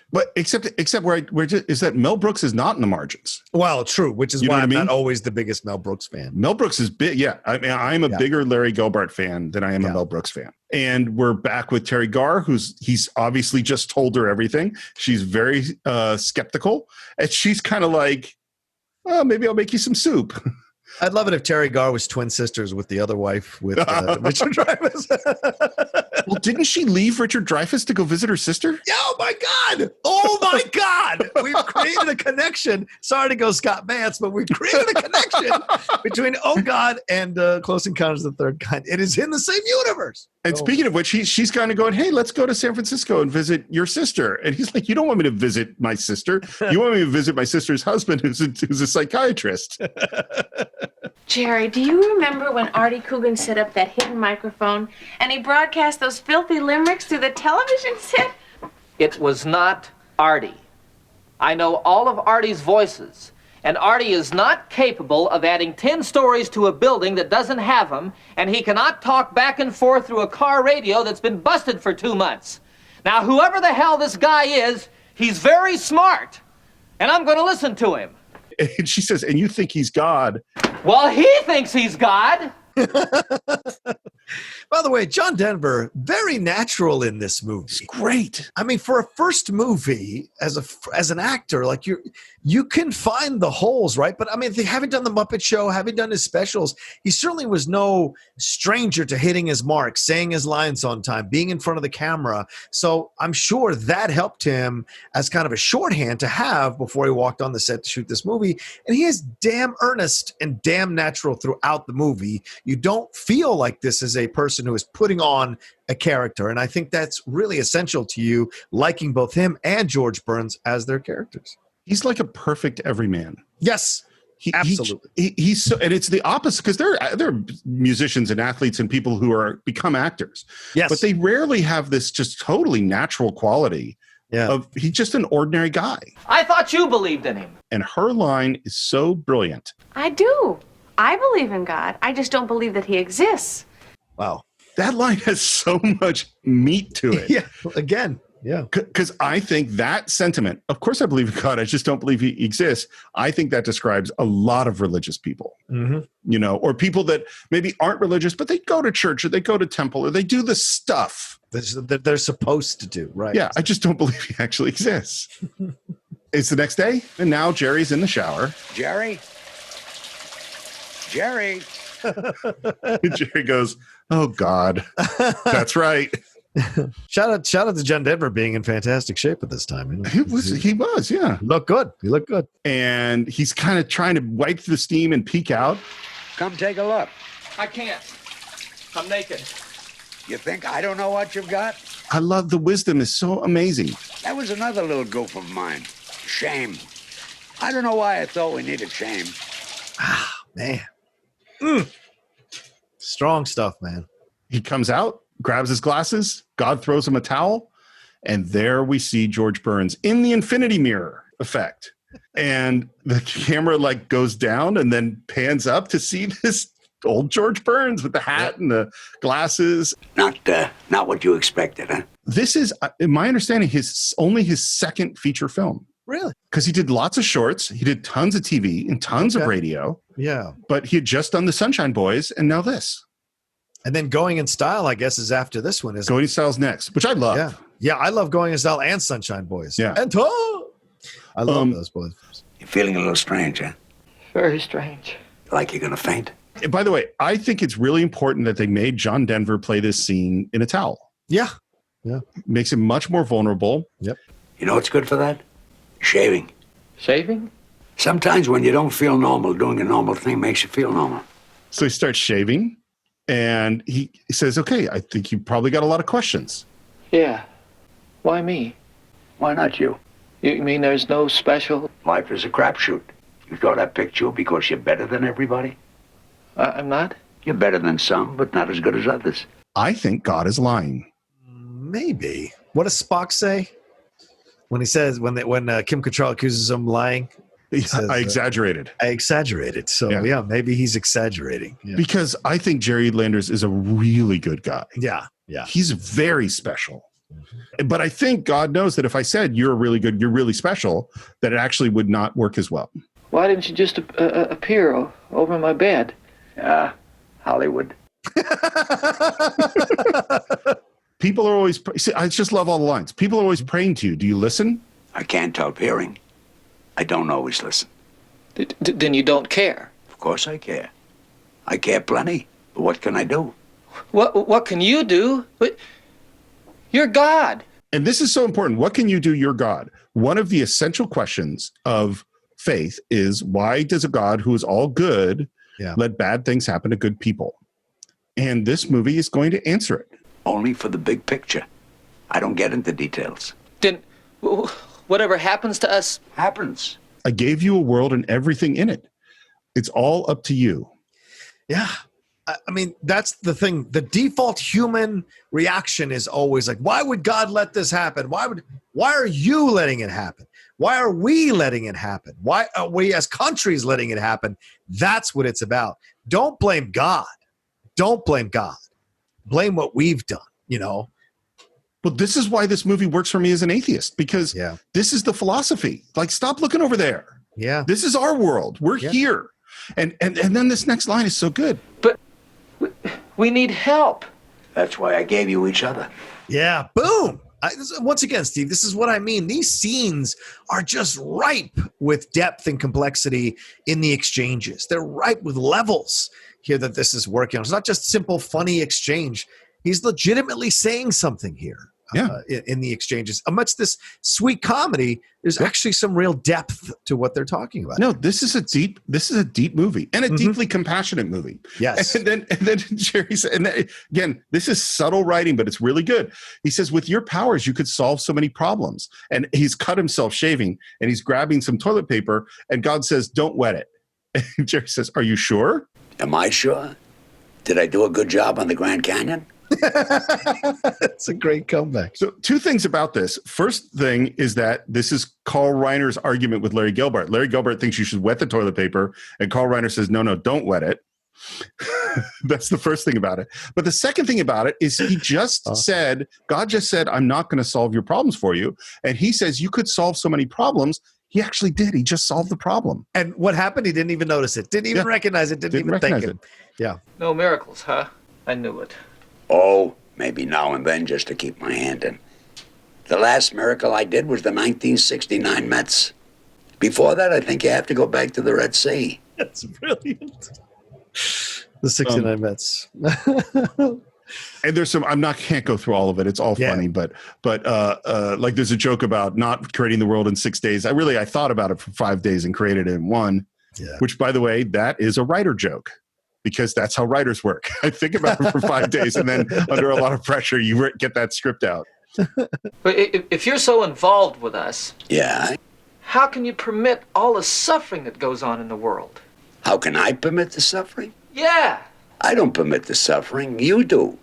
But except where is that Mel Brooks is not in the margins. Well, true, which is why I'm not always the biggest Mel Brooks fan. Mel Brooks is big. Yeah. I mean, I'm a bigger Larry Gelbart fan than I am a Mel Brooks fan. And we're back with Teri Garr, he's obviously just told her everything. She's very skeptical. And she's kind of like, oh, maybe I'll make you some soup. I'd love it if Teri Garr was twin sisters with the other wife, with Richard Dreyfuss. Well, didn't she leave Richard Dreyfuss to go visit her sister? Oh, my God. Oh, my God. We've created a connection. Sorry to go Scott Mance, but we created a connection between Oh God and Close Encounters of the Third Kind. It is in the same universe. And speaking of which, she's kind of going, hey, let's go to San Francisco and visit your sister. And he's like, you don't want me to visit my sister. You want me to visit my sister's husband, who's a psychiatrist. Jerry, do you remember when Artie Coogan set up that hidden microphone and he broadcast those filthy limericks through the television set? It was not Artie. I know all of Artie's voices, and Artie is not capable of adding 10 stories to a building that doesn't have them, and he cannot talk back and forth through a car radio that's been busted for 2 months. Now, whoever the hell this guy is, he's very smart, and I'm going to listen to him. And she says, and you think he's God. Well, he thinks he's God. By the way, John Denver, very natural in this movie. It's great. I mean, for a first movie, as an actor, like you can find the holes, right? But I mean, having done the Muppet Show, having done his specials, he certainly was no stranger to hitting his mark, saying his lines on time, being in front of the camera. So I'm sure that helped him as kind of a shorthand to have before he walked on the set to shoot this movie. And he is damn earnest and damn natural throughout the movie. You don't feel like this is a person who is putting on a character. And I think that's really essential to you liking both him and George Burns as their characters. He's like a perfect everyman. Yes, absolutely. He's so, and it's the opposite, because there are musicians and athletes and people who become actors. Yes. But they rarely have this just totally natural quality of he's just an ordinary guy. I thought you believed in him. And her line is so brilliant. I do. I believe in God. I just don't believe that he exists. Wow. That line has so much meat to it. Yeah, again. Yeah. Because I think that sentiment, of course I believe in God, I just don't believe he exists. I think that describes a lot of religious people, or people that maybe aren't religious, but they go to church or they go to temple or they do the stuff that they're supposed to do. Right. Yeah. I just don't believe he actually exists. It's the next day. And now Jerry's in the shower. Jerry? Jerry Jerry goes, oh God, that's right. Shout out to John Denver being in fantastic shape at this time. He was, yeah. He looked good. And he's kind of trying to wipe the steam and peek out. Come take a look. I can't. I'm naked. You think I don't know what you've got? I love the wisdom is so amazing. That was another little goof of mine. Shame. I don't know why I thought we needed shame. Ah, man. Strong stuff, man. He comes out, grabs his glasses, God throws him a towel, and there we see George Burns in the infinity mirror effect. And the camera goes down and then pans up to see this old George Burns with the hat and the glasses. Not what you expected, huh? This is, in my understanding, only his second feature film. Really? Because he did lots of shorts. He did tons of TV and tons of radio. Yeah. But he had just done the Sunshine Boys and now this. And then Going in Style, I guess, is after this one. Going in Style's next, which I love. Yeah, I love Going in Style and Sunshine Boys. Yeah. And I love those boys. You're feeling a little strange, huh? Very strange. Like you're going to faint? And by the way, I think it's really important that they made John Denver play this scene in a towel. Yeah. Yeah. Makes him much more vulnerable. Yep. You know what's good for that? Shaving. Shaving? Sometimes when you don't feel normal, doing a normal thing makes you feel normal. So he starts shaving, and he says, okay, I think you probably got a lot of questions. Yeah. Why me? Why not you? You mean there's no special? Life is a crapshoot. You thought I picked you because you're better than everybody? I'm not? You're better than some, but not as good as others. I think God is lying. Maybe. What does Spock say? When he says, when Kim Cattrall accuses him of lying, he says, I exaggerated. I exaggerated. So, yeah, maybe he's exaggerating. Yeah. Because I think Jerry Landers is a really good guy. Yeah, yeah. He's very special. But I think God knows that if I said you're really good, you're really special, that it actually would not work as well. Why didn't you just appear over my bed? Hollywood. People are always, see, I just love all the lines. People are always praying to you. Do you listen? I can't help hearing. I don't always listen. Then you don't care? Of course I care. I care plenty. But what can I do? What can you do? You're God. And this is so important. What can you do, your God? One of the essential questions of faith is, why does a God who is all good let bad things happen to good people? And this movie is going to answer it. Only for the big picture. I don't get into details. Then whatever happens to us Happens. I gave you a world and everything in it. It's all up to you. Yeah. I mean, that's the thing. The default human reaction is always like, why would God let this happen? Why are you letting it happen? Why are we letting it happen? Why are we as countries letting it happen? That's what it's about. Don't blame God. Don't blame God. Blame what we've done, you know? But this is why this movie works for me as an atheist, because this is the philosophy. Like, stop looking over there. Yeah. This is our world. We're here. And then this next line is so good. But we need help. That's why I gave you each other. Yeah. Boom. Once again, Steve, this is what I mean. These scenes are just ripe with depth and complexity in the exchanges. They're ripe with levels here that this is working on. It's not just simple, funny exchange. He's legitimately saying something here in the exchanges. Amidst this sweet comedy, there's actually some real depth to what they're talking about. No, this is a deep movie, and a deeply compassionate movie. Yes. And then Jerry said, and then, again, this is subtle writing, but it's really good. He says, with your powers, you could solve so many problems. And he's cut himself shaving, and he's grabbing some toilet paper, and God says, don't wet it. And Jerry says, are you sure? Am I sure? Did I do a good job on the Grand Canyon? That's a great comeback. So two things about this. First thing is that this is Carl Reiner's argument with Larry Gelbart. Larry Gelbart thinks you should wet the toilet paper, and Carl Reiner says, no, don't wet it. That's the first thing about it. But the second thing about it is he just said, God just said, I'm not going to solve your problems for you. And he says, you could solve so many problems. He actually did. He just solved the problem. And what happened? He didn't even notice it. Didn't even recognize it. Didn't even think it. Yeah. No miracles, huh? I knew it. Oh, maybe now and then just to keep my hand in. The last miracle I did was the 1969 Mets. Before that, I think you have to go back to the Red Sea. That's brilliant. The 69 Mets. And there's some, can't go through all of it. It's all funny, but like there's a joke about not creating the world in 6 days. I thought about it for 5 days and created it in one, which, by the way, that is a writer joke, because that's how writers work. I think about it for 5 days, and then under a lot of pressure, you get that script out. But if you're so involved with us, how can you permit all the suffering that goes on in the world? How can I permit the suffering? Yeah. I don't permit the suffering. You do.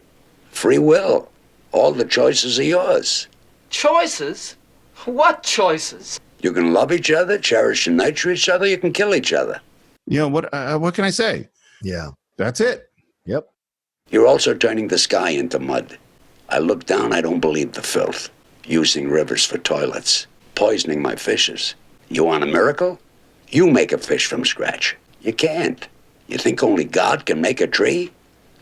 Free will. All the choices are yours. Choices? What choices? You can love each other, cherish and nurture each other. You can kill each other. You know, what can I say? Yeah. That's it. Yep. You're also turning the sky into mud. I look down, I don't believe the filth. Using rivers for toilets. Poisoning my fishes. You want a miracle? You make a fish from scratch. You can't. You think only God can make a tree?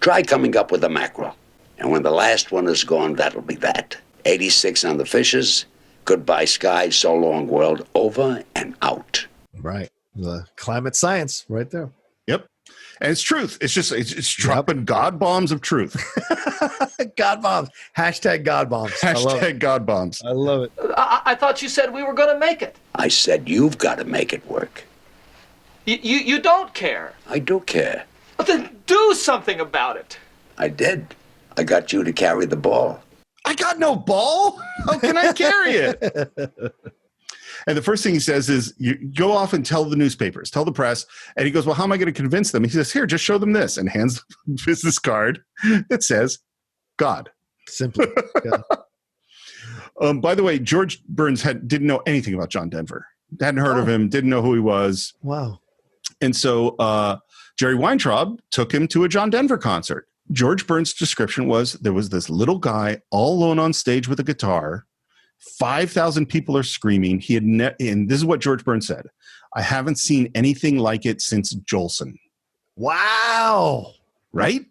Try coming up with a mackerel. And when the last one is gone, that'll be that. 86 on the fishes. Goodbye sky, so long world, over and out. Right. The climate science right there. Yep. And it's truth. It's dropping God bombs of truth. God bombs. Hashtag God bombs. Hashtag God bombs. I love it. I thought you said we were going to make it. I said you've got to make it work. You don't care. I do care. Well, then do something about it. I did. I got you to carry the ball. I got no ball. How can I carry it? And the first thing he says is, you go off and tell the newspapers, tell the press. And he goes, well, how am I going to convince them? He says, here, just show them this, and hands the business card that says God. Simply. Yeah. By the way, George Burns didn't know anything about John Denver. Hadn't heard of him, didn't know who he was. Wow. And so Jerry Weintraub took him to a John Denver concert. George Burns' description was, there was this little guy all alone on stage with a guitar. 5,000 people are screaming. He had and this is what George Burns said: I haven't seen anything like it since Jolson. Wow. Right?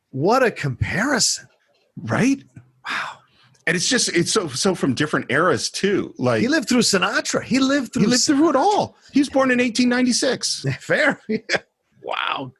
What a comparison. Right? Wow. And it's so from different eras too. Like, he lived through Sinatra. He lived through it all. He was born in 1896. Fair. Wow.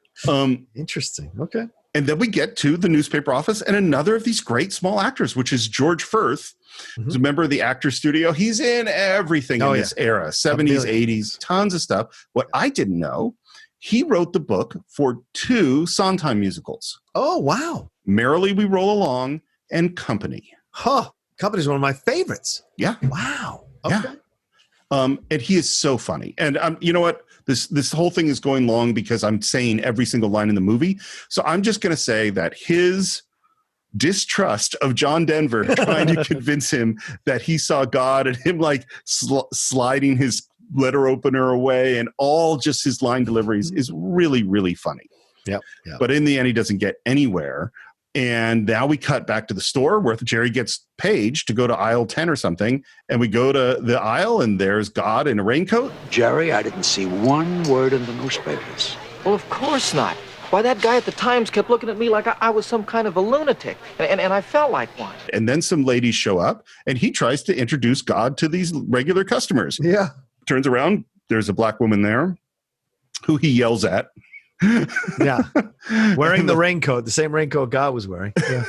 Interesting. Okay. And then we get to the newspaper office and another of these great small actors, which is George Firth, who's a member of the Actors Studio. He's in everything in this era, 70s, 80s, tons of stuff. What I didn't know, he wrote the book for 2 Sondheim musicals. Oh, wow. Merrily We Roll Along and Company. Huh. Company's one of my favorites. Yeah. Wow. Okay. Yeah. And he is so funny. And you know what? This whole thing is going long because I'm saying every single line in the movie. So I'm just going to say that his distrust of John Denver trying to convince him that he saw God and him like sliding his letter opener away and all just his line deliveries is really, really funny. Yep. But in the end, he doesn't get anywhere. And now we cut back to the store where Jerry gets paged to go to aisle 10 or something. And we go to the aisle and there's God in a raincoat. Jerry, I didn't see one word in the newspapers. Well, of course not. Why, that guy at the Times kept looking at me like I was some kind of a lunatic, and I felt like one. And then some ladies show up, and he tries to introduce God to these regular customers. Yeah. Turns around, there's a black woman there who he yells at. Yeah. Wearing the raincoat, the same raincoat God was wearing. Yeah.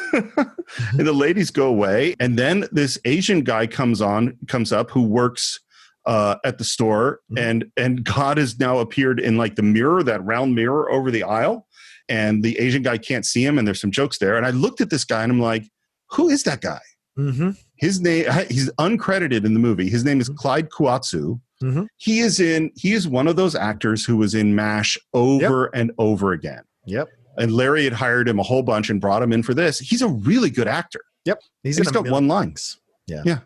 And the ladies go away, and then this Asian guy comes up who works at the store, and God has now appeared in like the mirror, that round mirror over the aisle, and the Asian guy can't see him, and there's some jokes there. And I looked at this guy and I'm like, who is that guy? Mm-hmm. His name, he's uncredited in the movie. His name is Clyde Kuatsu. Mm-hmm. He is one of those actors who was in MASH over and over again. Yep. And Larry had hired him a whole bunch and brought him in for this. He's a really good actor. Yep. He's got one line. Yeah. Yeah.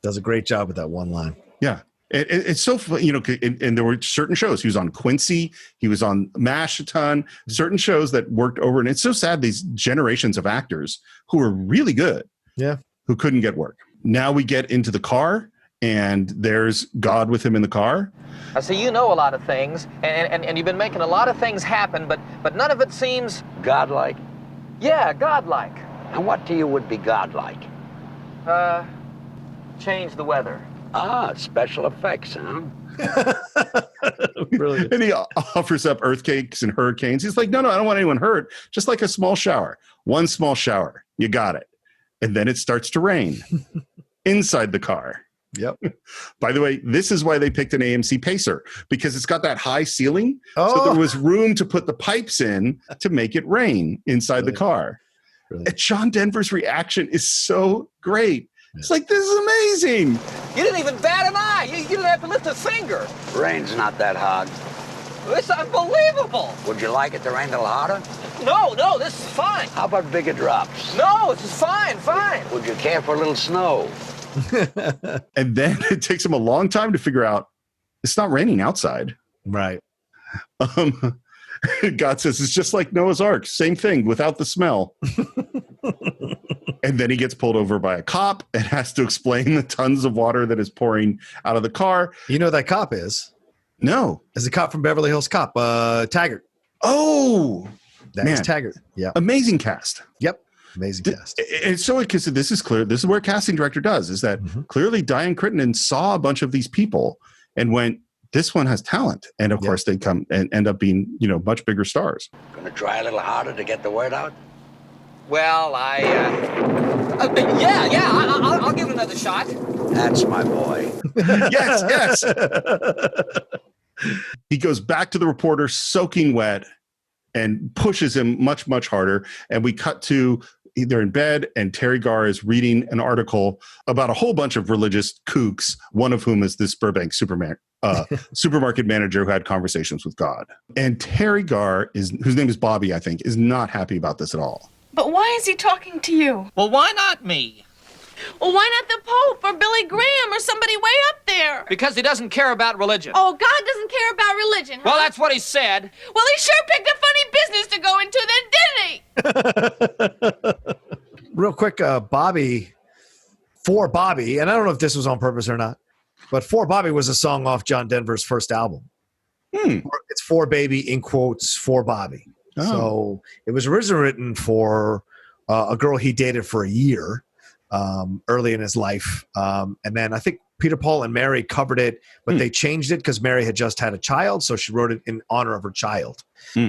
Does a great job with that one line. Yeah. It's so fun, and there were certain shows. He was on Quincy. He was on MASH a ton. Certain shows that worked over. And it's so sad, these generations of actors who are really good. Yeah. Who couldn't get work. Now we get into the car, and there's God with him in the car. I see you know a lot of things, and you've been making a lot of things happen, but none of it seems... Godlike? Yeah, godlike. And what to you would be godlike? Change the weather. Ah, special effects, huh? Brilliant. And he offers up earthquakes and hurricanes. He's like, no, I don't want anyone hurt. Just like a small shower. One small shower. You got it. And then it starts to rain inside the car. Yep. By the way, this is why they picked an AMC Pacer, because it's got that high ceiling. Oh. So there was room to put the pipes in to make it rain inside the car. And John Denver's reaction is so great. It's like, this is amazing. You didn't even bat an eye. You didn't have to lift a finger. Rain's not that hard. It's unbelievable. Would you like it to rain a little harder? No, this is fine. How about bigger drops? No, this is fine. Would you care for a little snow? And then it takes him a long time to figure out it's not raining outside. Right. God says it's just like Noah's Ark. Same thing without the smell. And then he gets pulled over by a cop and has to explain the tons of water that is pouring out of the car. You know who that cop is? No. It's a cop from Beverly Hills Cop, Taggart. Oh, That's Taggart. Yeah. Amazing cast. Yep. Amazing cast. It's so, because this is clear. This is where casting director does, is that clearly Diane Crittenden saw a bunch of these people and went, this one has talent. And of course they come and end up being, much bigger stars. Gonna try a little harder to get the word out? Well, I'll give it another shot. That's my boy. Yes. He goes back to the reporter soaking wet and pushes him much, much harder. And we cut to, they're in bed, and Teri Garr is reading an article about a whole bunch of religious kooks, one of whom is this Burbank supermarket manager who had conversations with God. And Teri Garr, whose name is Bobby, I think, is not happy about this at all. But why is he talking to you? Well, why not me? Well, why not the Pope or Billy Graham or somebody way up there? Because he doesn't care about religion. Oh, God doesn't care about religion, huh? Well, that's what he said. Well, he sure picked a funny business to go into then, didn't he? Real quick, Bobby, For Bobby, and I don't know if this was on purpose or not, but For Bobby was a song off John Denver's first album. It's For Baby, in quotes, For Bobby. Oh. So it was originally written for a girl he dated for a year early in his life. And then I think Peter, Paul, and Mary covered it, but they changed it because Mary had just had a child, so she wrote it in honor of her child.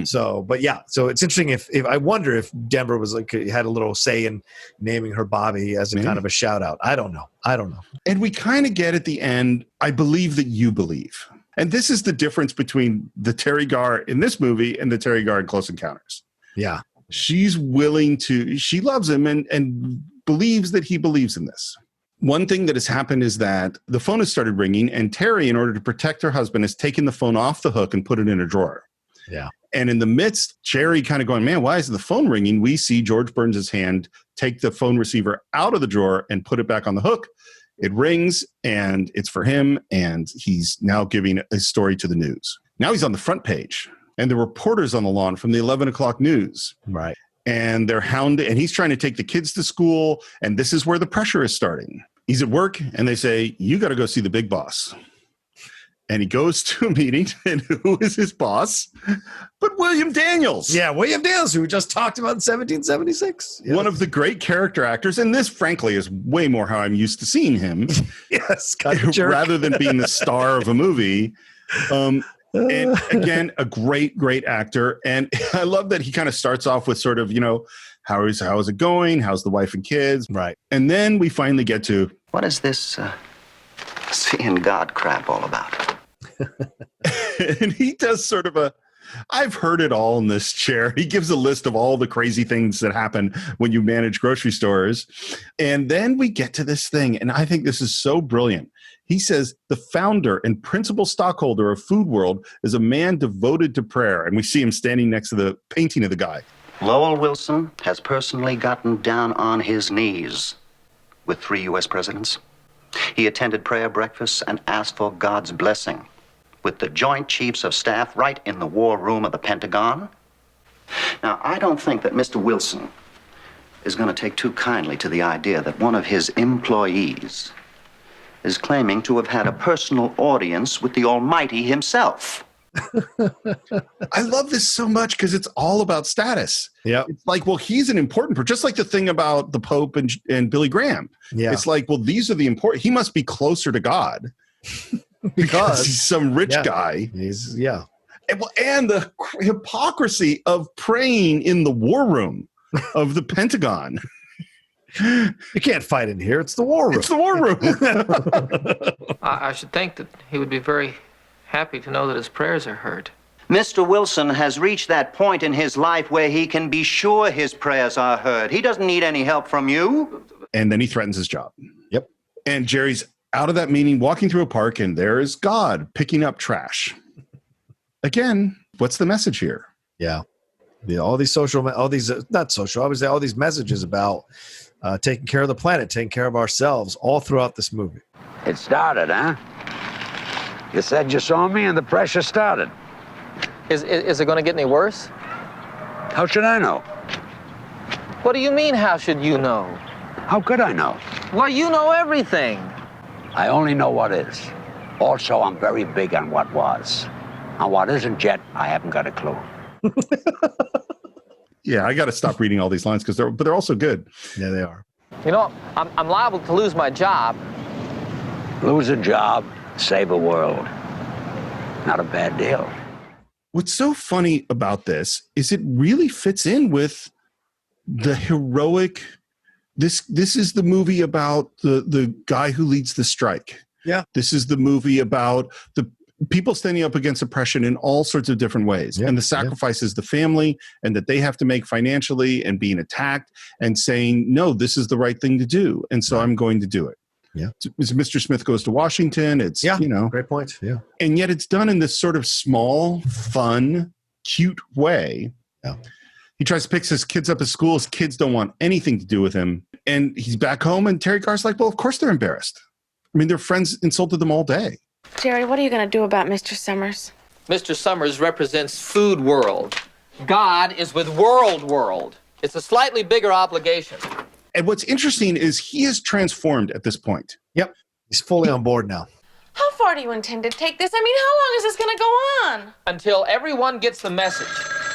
So, but yeah, so it's interesting if I wonder if Denver was like had a little say in naming her Bobby as a kind of a shout out. I don't know. And we kind of get at the end, I believe that you believe. And this is the difference between the Teri Garr in this movie and the Teri Garr in Close Encounters. Yeah. She's willing to, she loves him and believes that he believes in this. One thing that has happened is that the phone has started ringing, and Teri, in order to protect her husband, has taken the phone off the hook and put it in a drawer. Yeah. And in the midst, Jerry kind of going, man, why is the phone ringing? We see George Burns' hand take the phone receiver out of the drawer and put it back on the hook. It rings, and it's for him, and he's now giving a story to the news. Now he's on the front page, and the reporter's on the lawn from the 11 o'clock news. Right. And they're hounded, and he's trying to take the kids to school, and this is where the pressure is starting. He's at work, and they say, you got to go see the big boss. And he goes to a meeting, and who is his boss? But William Daniels. Yeah, William Daniels, who we just talked about in 1776. Yes. One of the great character actors, and this, frankly, is way more how I'm used to seeing him. Yes, kind of jerk. Rather than being the star of a movie. And again, a great, great actor. And I love that he kind of starts off with sort of, how is it going? How's the wife and kids? Right. And then we finally get to, What is this seeing God crap all about? and he does sort of I've heard it all in this chair. He gives a list of all the crazy things that happen when you manage grocery stores. And then we get to this thing, and I think this is so brilliant. He says, the founder and principal stockholder of Food World is a man devoted to prayer. And we see him standing next to the painting of the guy. Lowell Wilson has personally gotten down on his knees with 3 U.S. presidents. He attended prayer breakfasts and asked for God's blessing with the Joint Chiefs of Staff right in the war room of the Pentagon. Now, I don't think that Mr. Wilson is going to take too kindly to the idea that one of his employees is claiming to have had a personal audience with the Almighty himself. I love this so much because it's all about status. Yeah. It's like, well, he's an important person, just like the thing about the Pope and Billy Graham. Yeah. It's like, well, these are the important, he must be closer to God because he's some rich guy. He's, and the hypocrisy of praying in the war room of the Pentagon. You can't fight in here. It's the war room. It's the war room. I should think that he would be very happy to know that his prayers are heard. Mr. Wilson has reached that point in his life where he can be sure his prayers are heard. He doesn't need any help from you. And then he threatens his job. Yep. And Jerry's out of that meeting, walking through a park, and there is God picking up trash. Again, what's the message here? Yeah. All these all these messages about taking care of the planet, taking care of ourselves, all throughout this movie. It started, huh? You said you saw me and the pressure started. Is it going to get any worse? How should I know? What do you mean, how should you know? How could I know? Well, you know everything. I only know what is. Also, I'm very big on what was. On what isn't yet, I haven't got a clue. Yeah, I got to stop reading all these lines because they're also good. Yeah, they are. I'm liable to lose my job. Lose a job, save a world. Not a bad deal. What's so funny about this is it really fits in with the heroic. This is the movie about the guy who leads the strike. Yeah. This is the movie about the people standing up against oppression in all sorts of different ways, and the sacrifices the family and that they have to make financially, and being attacked and saying, no, this is the right thing to do. And so I'm going to do it. Yeah. It's Mr. Smith Goes to Washington. It's, great point. Yeah. And yet it's done in this sort of small, fun, cute way. Yeah. He tries to pick his kids up at school. His kids don't want anything to do with him. And he's back home, and Teri Garr's like, well, of course they're embarrassed. I mean, their friends insulted them all day. Jerry, what are you going to do about Mr. Summers? Mr. Summers represents Food World. God is with World. It's a slightly bigger obligation. And what's interesting is he is transformed at this point. Yep. He's fully on board now. How far do you intend to take this? I mean, how long is this going to go on? Until everyone gets the message.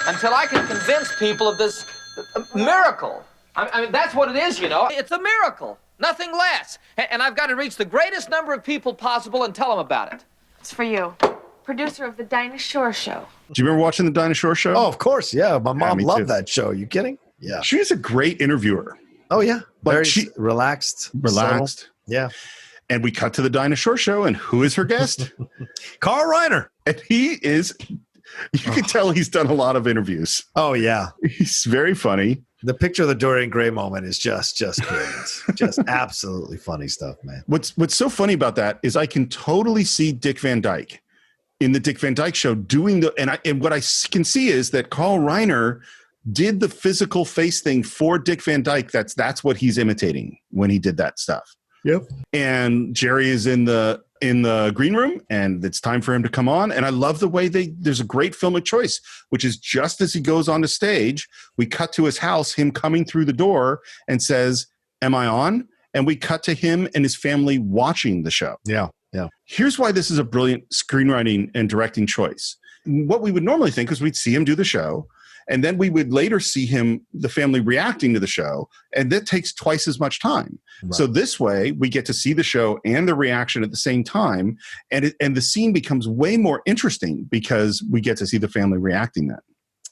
Until I can convince people of this miracle. I mean, that's what it is, It's a miracle. Nothing less. And I've got to reach the greatest number of people possible and tell them about it. It's for you. Producer of the Dinah Shore Show. Do you remember watching the Dinah Shore Show? Oh, of course. Yeah. My mom me loved too. that show. You kidding? Yeah. She's a great interviewer. Oh, yeah. But Very she- relaxed. Relaxed. Subtle. Yeah. And we cut to the Dinah Shore Show, and who is her guest? Carl Reiner. And he is, you can tell he's done a lot of interviews. Oh, yeah. He's very funny. The picture of the Dorian Gray moment is just brilliant. Just absolutely funny stuff, man. What's so funny about that is I can totally see Dick Van Dyke in the Dick Van Dyke Show doing and what I can see is that Carl Reiner did the physical face thing for Dick Van Dyke. That's what he's imitating when he did that stuff. Yep. And Jerry is in the green room, and it's time for him to come on. And I love the way there's a great filmic choice, which is just as he goes on the stage, we cut to his house, him coming through the door and says, "Am I on?" And we cut to him and his family watching the show. Yeah. Yeah. Here's why this is a brilliant screenwriting and directing choice. What we would normally think is we'd see him do the show, and then we would later see the family reacting to the show, and that takes twice as much time. Right. So this way, we get to see the show and the reaction at the same time, and the scene becomes way more interesting because we get to see the family reacting then.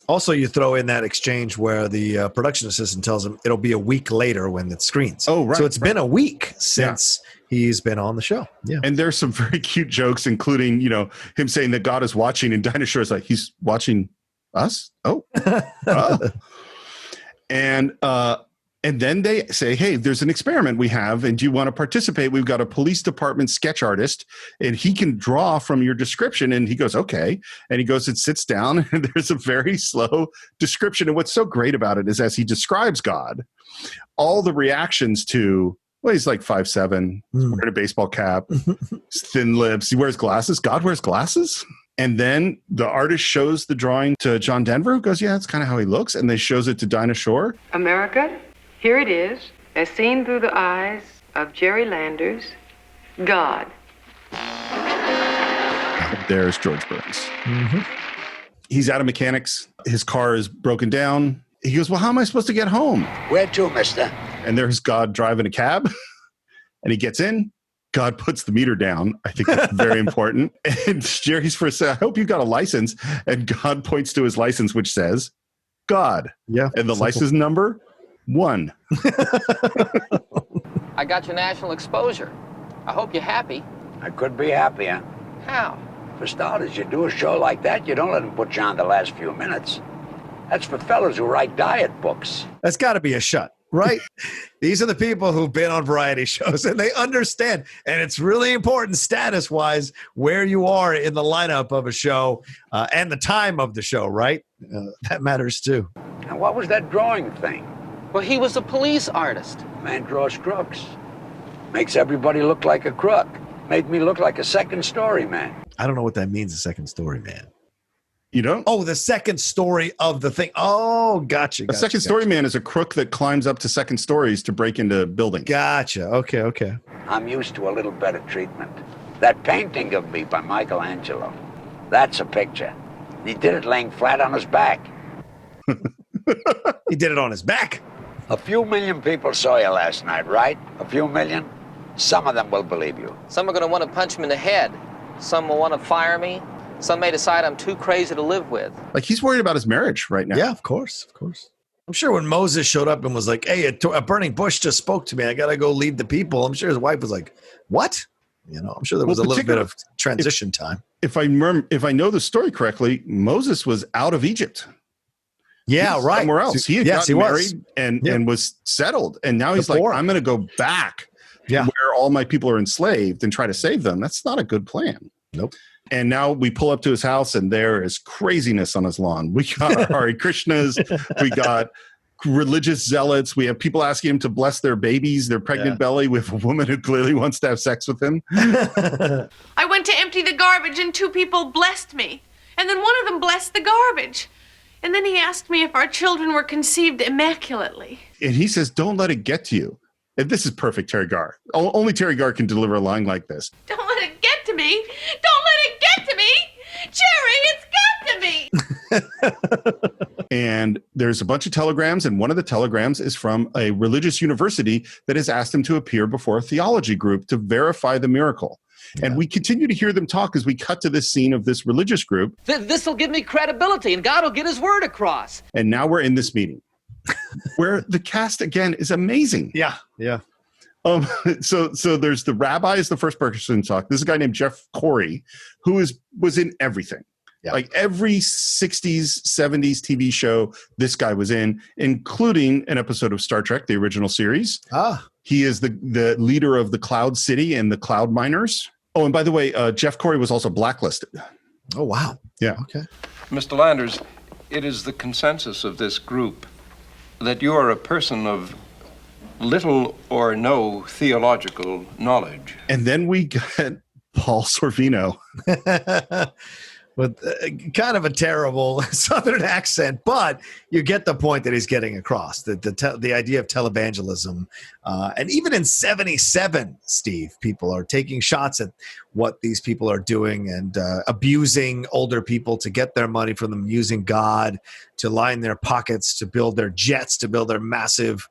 Also, you throw in that exchange where the production assistant tells him it'll be a week later when it screens. Oh, right. So it's been a week since he's been on the show. Yeah. And there's some very cute jokes, including, him saying that God is watching, and Dinah Shore is like, he's watching us? Oh. And then they say, hey, there's an experiment we have, and do you want to participate? We've got a police department sketch artist, and he can draw from your description. And he goes, okay. And he goes and sits down, and there's a very slow description. And what's so great about it is as he describes God, all the reactions to, well, he's like 5'7", he's wearing a baseball cap, thin lips, he wears glasses. God wears glasses? And then the artist shows the drawing to John Denver, who goes, yeah, that's kind of how he looks. And they shows it to Dinah Shore. America, here it is, as seen through the eyes of Jerry Landers, God. There's George Burns. Mm-hmm. He's out of mechanics. His car is broken down. He goes, well, how am I supposed to get home? Where to, mister? And there's God driving a cab. And he gets in. God puts the meter down. I think that's very important. And Jerry's first said, I hope you got a license. And God points to his license, which says, God. Yeah. And the license number, 1. I got your national exposure. I hope you're happy. I could be happier. How? For starters, you do a show like that, you don't let them put you on the last few minutes. That's for fellas who write diet books. That's got to be a shut. Right? These are the people who've been on variety shows and they understand. And it's really important status-wise where you are in the lineup of a show and the time of the show, right? That matters too. And what was that drawing thing? Well, he was a police artist. Man draws crooks. Makes everybody look like a crook. Made me look like a second story man. I don't know what that means, a second story man. You know? Oh, the second story of the thing. Oh, gotcha. A second story man is a crook that climbs up to second stories to break into buildings. Gotcha. Okay. I'm used to a little better treatment. That painting of me by Michelangelo, that's a picture. He did it laying flat on his back. He did it on his back. A few million people saw you last night, right? A few million? Some of them will believe you. Some are going to want to punch me in the head. Some will want to fire me. Some may decide I'm too crazy to live with. Like, he's worried about his marriage right now. Yeah, of course. I'm sure when Moses showed up and was like, hey, a burning bush just spoke to me. I got to go lead the people. I'm sure his wife was like, what? I'm sure there was a little bit of transition time. If I know the story correctly, Moses was out of Egypt. Yeah, right. Somewhere else. He had gotten married and was settled. And now he's like, I'm going to go back where all my people are enslaved and try to save them. That's not a good plan. Nope. And now we pull up to his house, and there is craziness on his lawn. We got our Hare Krishnas. We got religious zealots. We have people asking him to bless their babies, their pregnant belly. We have a woman who clearly wants to have sex with him. I went to empty the garbage, and 2 people blessed me. And then one of them blessed the garbage. And then he asked me if our children were conceived immaculately. And he says, don't let it get to you. And this is perfect, Teri Garr. Only Teri Garr can deliver a line like this. Don't let it get to me. Don't let it get to me. Jerry, it's got to me. And there's a bunch of telegrams, and one of the telegrams is from a religious university that has asked him to appear before a theology group to verify the miracle. Yeah. And we continue to hear them talk as we cut to this scene of this religious group. This will give me credibility, and God will get his word across. And now we're in this meeting where the cast, again, is amazing. Yeah, yeah. So there's the rabbi is the first person to talk. This is a guy named Jeff Corey, who was in everything. Yeah. Like every 60s, 70s TV show this guy was in, including an episode of Star Trek, the original series. He is the leader of the Cloud City and the Cloud Miners. Oh, and by the way, Jeff Corey was also blacklisted. Oh, wow. Yeah. Okay. Mr. Landers, it is the consensus of this group that you are a person of little or no theological knowledge. And then we get Paul Sorvino. With kind of a terrible Southern accent, but you get the point that he's getting across, the idea of televangelism. And even in 77, Steve, people are taking shots at what these people are doing and abusing older people to get their money from them, using God to line their pockets, to build their jets, to build their massive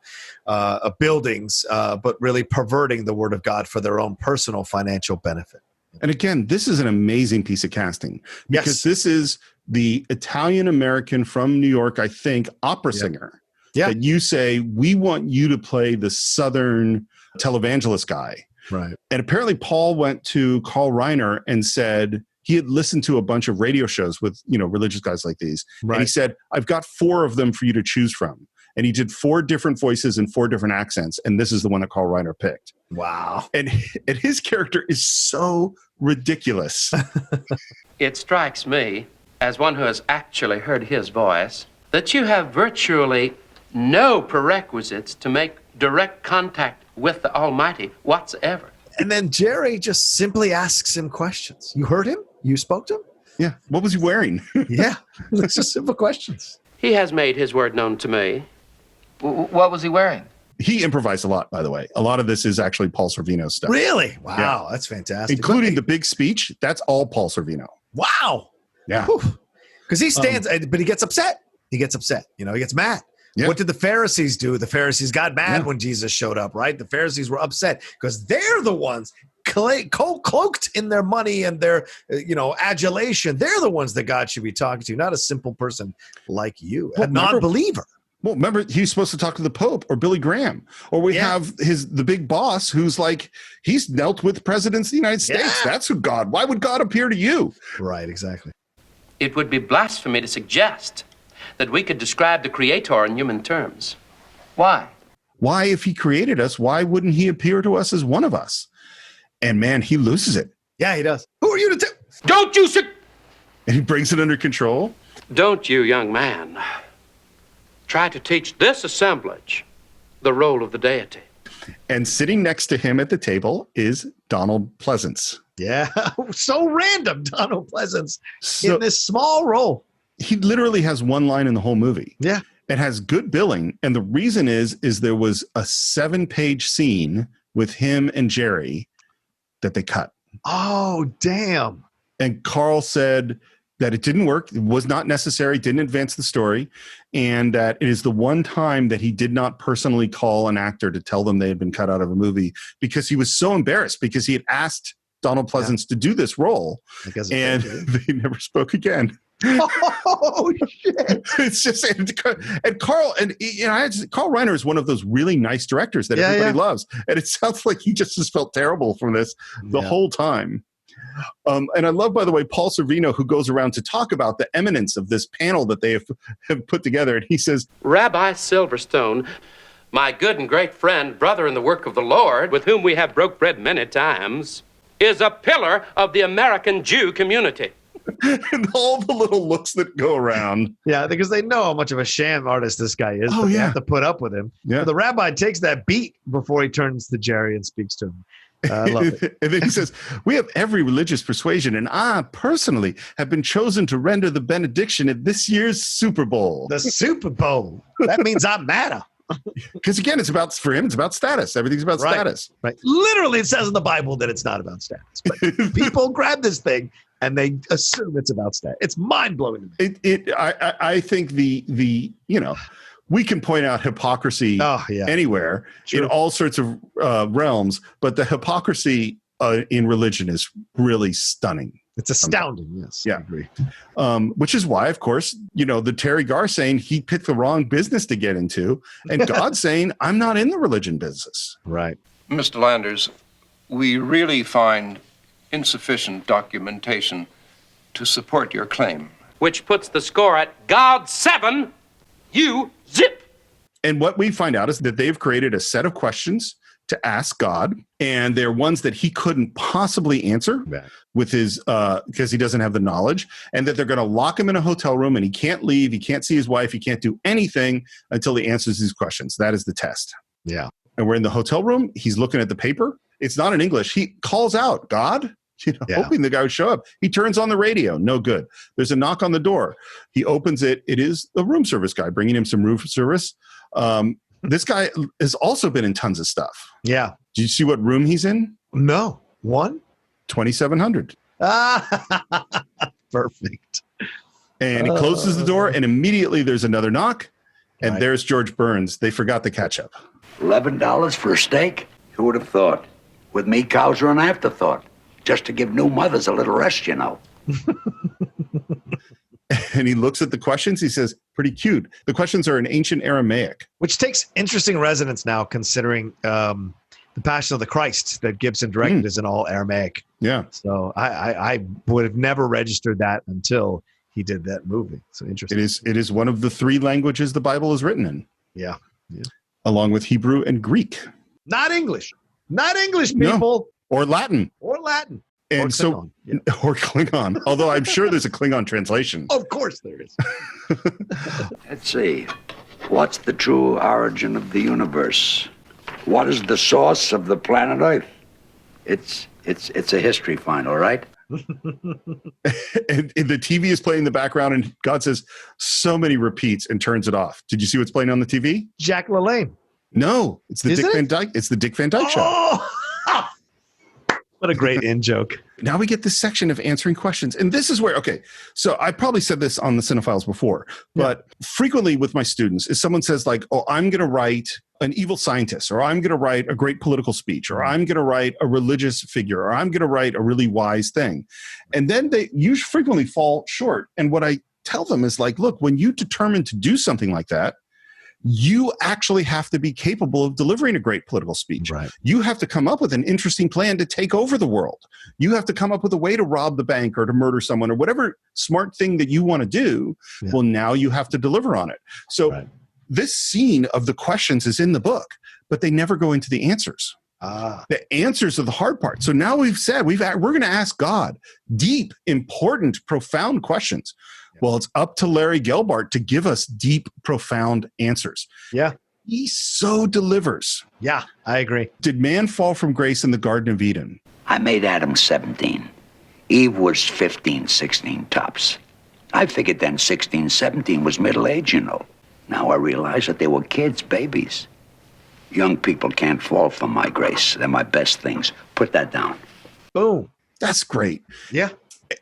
buildings, but really perverting the word of God for their own personal financial benefit. And again, this is an amazing piece of casting because this is the Italian-American from New York, I think, opera singer. Yeah. That you say, we want you to play the Southern televangelist guy. Right. And apparently Paul went to Carl Reiner and said he had listened to a bunch of radio shows with, religious guys like these. Right. And he said, I've got 4 of them for you to choose from. And he did 4 different voices and 4 different accents. And this is the one that Carl Reiner picked. Wow. And his character is so ridiculous. It strikes me, as one who has actually heard his voice, that you have virtually no prerequisites to make direct contact with the Almighty whatsoever. And then Jerry just simply asks him questions. You heard him? You spoke to him? Yeah. What was he wearing? Yeah. It's just simple questions. He has made his word known to me. What was he wearing? He improvised a lot, by the way. A lot of this is actually Paul Sorvino stuff. Really? Wow, that's fantastic. Including the big speech. That's all Paul Sorvino. Wow. Yeah. Because he stands, but he gets upset. He gets upset. He gets mad. Yeah. What did the Pharisees do? The Pharisees got mad when Jesus showed up, right? The Pharisees were upset because they're the ones cloaked in their money and their, adulation. They're the ones that God should be talking to, not a simple person like you, a non-believer. Well, remember, he's supposed to talk to the Pope or Billy Graham. Or we have the big boss who's like, he's dealt with presidents of the United States. That's who God. Why would God appear to you? Right, exactly. It would be blasphemy to suggest that we could describe the Creator in human terms. Why? Why, if he created us, why wouldn't he appear to us as one of us? And man, he loses it. Yeah, he does. Who are you to Don't you And he brings it under control. Don't you, young man, try to teach this assemblage the role of the deity. And sitting next to him at the table is Donald Pleasance. Yeah, so random, Donald Pleasance in this small role. He literally has one line in the whole movie. Yeah. It has good billing. And the reason is there was a 7-page scene with him and Jerry that they cut. Oh, damn. And Carl said that it didn't work, it was not necessary, didn't advance the story, and that it is the one time that he did not personally call an actor to tell them they had been cut out of a movie because he was so embarrassed because he had asked Donald Pleasance to do this role, and they never spoke again. Oh shit! It's just and Carl Carl Reiner is one of those really nice directors that everybody loves, and it sounds like he just felt terrible from this the whole time. And I love, by the way, Paul Sorvino, who goes around to talk about the eminence of this panel that they have put together. And he says, Rabbi Silverstone, my good and great friend, brother in the work of the Lord, with whom we have broke bread many times, is a pillar of the American Jew community. And all the little looks that go around. Yeah, because they know how much of a sham artist this guy is. Oh, They have to put up with him. Yeah. But the rabbi takes that beat before he turns to Jerry and speaks to him. I love it. And then he says, we have every religious persuasion, and I personally have been chosen to render the benediction at this year's Super Bowl. The Super Bowl. That means I matter. Because again, for him, it's about status. Everything's about status. Right. Literally, it says in the Bible that it's not about status. But people grab this thing and they assume it's about status. It's mind-blowing to me. I think we can point out hypocrisy anywhere in all sorts of realms, but the hypocrisy in religion is really stunning. It's astounding. Yes, yeah, I agree. Which is why, of course, the Teri Garr saying he picked the wrong business to get into, and God saying, I'm not in the religion business. Right. Mr. Landers, we really find insufficient documentation to support your claim. Which puts the score at God 7, you zip. And what we find out is that they've created a set of questions to ask God, and they're ones that he couldn't possibly answer with his because he doesn't have the knowledge, and that they're going to lock him in a hotel room and he can't leave, he can't see his wife, he can't do anything until he answers these questions. That is the test. Yeah. And we're in the hotel room. He's looking at the paper. It's not in English. He calls out, God, hoping the guy would show up. He turns on the radio. No good. There's a knock on the door. He opens it. It is a room service guy bringing him some room service. This guy has also been in tons of stuff. Yeah. Did you see what room he's in? No. 2700. Perfect. And he closes the door, and immediately there's another knock, and there's George Burns. They forgot the ketchup. $11 for a steak? Who would have thought? With me, cows are an afterthought. Just to give new mothers a little rest, And he looks at the questions. He says, pretty cute. The questions are in ancient Aramaic. Which takes interesting resonance now, considering the Passion of the Christ that Gibson directed is in all Aramaic. Yeah. So I would have never registered that until he did that movie. So interesting. It is one of the 3 languages the Bible is written in. Yeah. Along with Hebrew and Greek. Not English. Not English, people. No. Or Latin. And Klingon, or Klingon. Although I'm sure there's a Klingon translation. Of course there is. Let's see. What's the true origin of the universe? What is the source of the planet Earth? It's a history final, right? and the TV is playing in the background, and God says so many repeats and turns it off. Did you see what's playing on the TV? Jack LaLanne. No, it's the Dick Van Dyke. It's the Dick Van Dyke Show. What a great in joke. Now we get this section of answering questions. And this is where, so I probably said this on the Cine-Files before, but frequently with my students is someone says like, oh, I'm going to write an evil scientist, or I'm going to write a great political speech, or I'm going to write a religious figure, or I'm going to write a really wise thing. And then they usually frequently fall short. And what I tell them is like, look, when you determine to do something like that, you actually have to be capable of delivering a great political speech. Right. You have to come up with an interesting plan to take over the world. You have to come up with a way to rob the bank or to murder someone or whatever smart thing that you want to do. Yeah. Well, now you have to deliver on it. So this scene of the questions is in the book, but they never go into the answers. The answers are the hard part. So now we've said we're going to ask God deep, important, profound questions. Well, it's up to Larry Gelbart to give us deep, profound answers. Yeah. He so delivers. Yeah, I agree. Did man fall from grace in the Garden of Eden? I made Adam 17. Eve was 15, 16 tops. I figured then 16, 17 was middle age, Now I realize that they were kids, babies. Young people can't fall from my grace. They're my best things. Put that down. Boom. That's great. Yeah.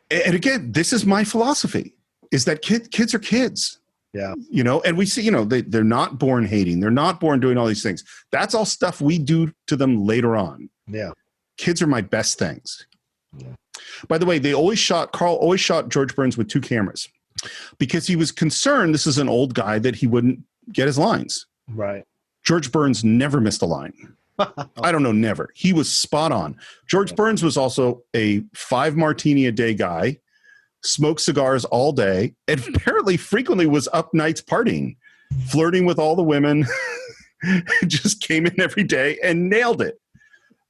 And again, this is my philosophy. Is that kids are kids. Yeah. And we see, they're not born hating. They're not born doing all these things. That's all stuff we do to them later on. Yeah. Kids are my best things. Yeah. By the way, Carl always shot George Burns with 2 cameras because he was concerned this is an old guy that he wouldn't get his lines. Right. George Burns never missed a line. I don't know, never. He was spot on. George Burns was also a 5 martini a day guy. Smoked cigars all day, and apparently frequently was up nights partying, flirting with all the women, just came in every day and nailed it.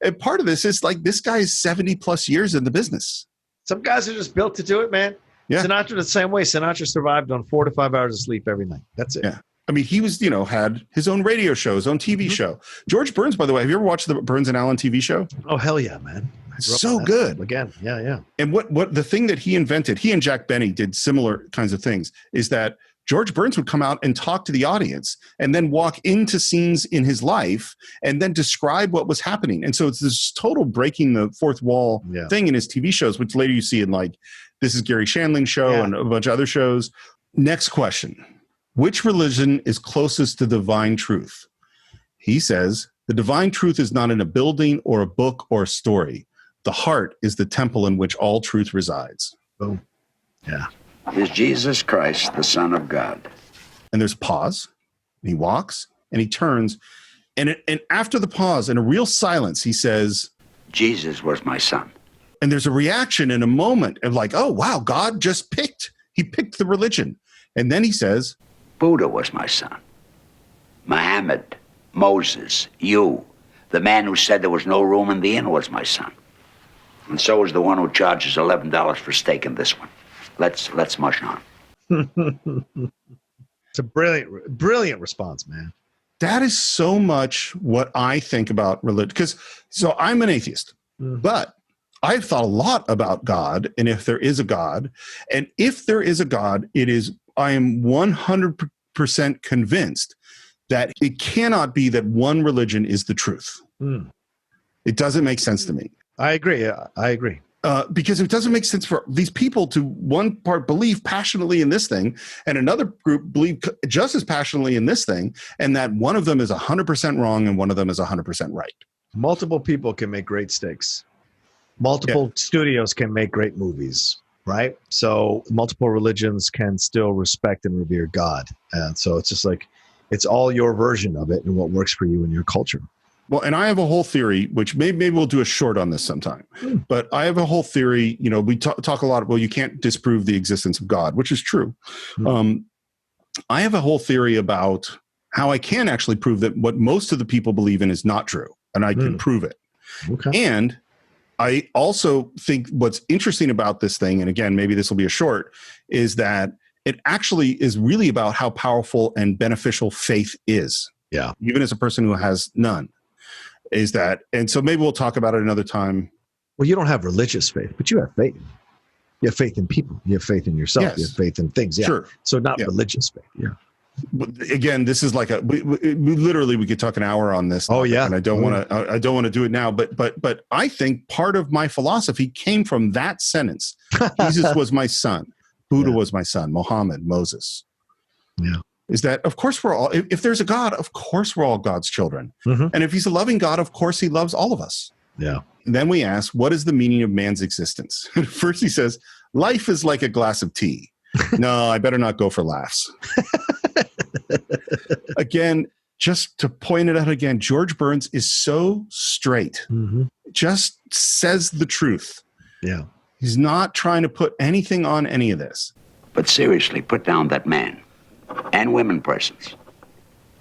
And part of this is like, this guy is 70 plus years in the business. Some guys are just built to do it, man. Yeah. Sinatra the same way. Sinatra survived on 4 to 5 hours of sleep every night. That's it. Yeah. I mean, he was, had his own radio show, his own TV show. George Burns, by the way, have you ever watched the Burns and Allen TV show? Oh, hell yeah, man. So good. Again. Yeah. And what the thing that he invented, he and Jack Benny did similar kinds of things, is that George Burns would come out and talk to the audience and then walk into scenes in his life and then describe what was happening. And so it's this total breaking the fourth wall thing in his TV shows, which later you see in like This Is Gary Shandling's show and a bunch of other shows. Next question. Which religion is closest to divine truth? He says, the divine truth is not in a building or a book or a story. The heart is the temple in which all truth resides. Boom. Yeah. Is Jesus Christ the Son of God? And there's pause. And he walks and he turns. And after the pause, in a real silence, he says, Jesus was my son. And there's a reaction in a moment of like, oh, wow, God just picked. He picked the religion. And then he says, Buddha was my son. Muhammad, Moses, you, the man who said there was no room in the inn was my son. And so is the one who charges $11 for steak in this one. Let's mush on. It's a brilliant response, man. That is so much what I think about religion. Because so I'm an atheist, but I've thought a lot about God and if there is a God. And if there is a God, I am 100% convinced that it cannot be that one religion is the truth. It doesn't make sense to me. I agree. I agree. Because it doesn't make sense for these people to one part believe passionately in this thing and another group believe just as passionately in this thing, and that one of them is 100% wrong and one of them is 100% right. Multiple people can make great steaks. Multiple studios can make great movies, right? So multiple religions can still respect and revere God. And so it's just like, it's all your version of it and what works for you and your culture. Well, and I have a whole theory, which maybe we'll do a short on this sometime. But I have a whole theory. You know, we talk a lot. Well, you can't disprove the existence of God, which is true. I have a whole theory about how I can actually prove that what most of the people believe in is not true, and I can prove it. Okay. And I also think what's interesting about this thing, and again, maybe this will be a short, is that it actually is really about how powerful and beneficial faith is. Yeah. Even as a person who has none. Is that, and so maybe we'll talk about it another time. Well, you don't have religious faith, but you have faith. You have faith in people. You have faith in yourself. Yes. You have faith in things. Yeah. Sure. So not religious faith. Yeah. Again, this is like we literally we could talk an hour on this. Oh yeah. And I don't want to do it now, but I think part of my philosophy came from that sentence. Jesus was my son. Buddha was my son. Muhammad, Moses. Yeah. Is that, of course, we're all, if there's a God, of course, we're all God's children. And if he's a loving God, of course, he loves all of us. Yeah. And then we ask, what is the meaning of man's existence? First, he says, life is like a glass of tea. No, I better not go for laughs. Again, just to point it out again, George Burns is so straight, just says the truth. Yeah. He's not trying to put anything on any of this. But seriously, put down that man. And women persons.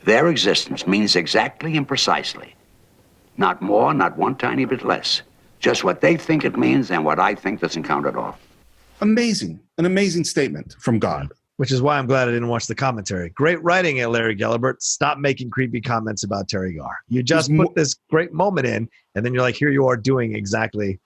Their existence means exactly and precisely. Not more, not one tiny bit less. Just what they think it means and what I think doesn't count at all. Amazing. An amazing statement from God. Which is why I'm glad I didn't watch the commentary. Great writing at Larry Gelbart. Stop making creepy comments about Teri Garr. You just put this great moment in, and then you're like, here you are doing exactly.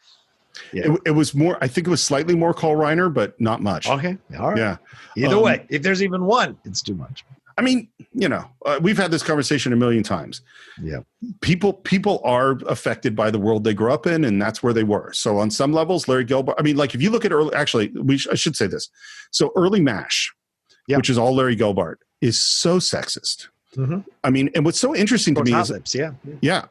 Yeah. It was more, I think it was slightly more Carl Reiner, but not much. Okay. All right. Yeah. Either way, if there's even one, it's too much. I mean, you know, we've had this conversation a million times. Yeah. People are affected by the world they grew up in, and that's where they were. So on some levels, Larry Gelbart, I mean, like if you look at early, actually, I should say this. So early MASH, which is all Larry Gelbart, is so sexist. I mean, and what's so interesting to me is,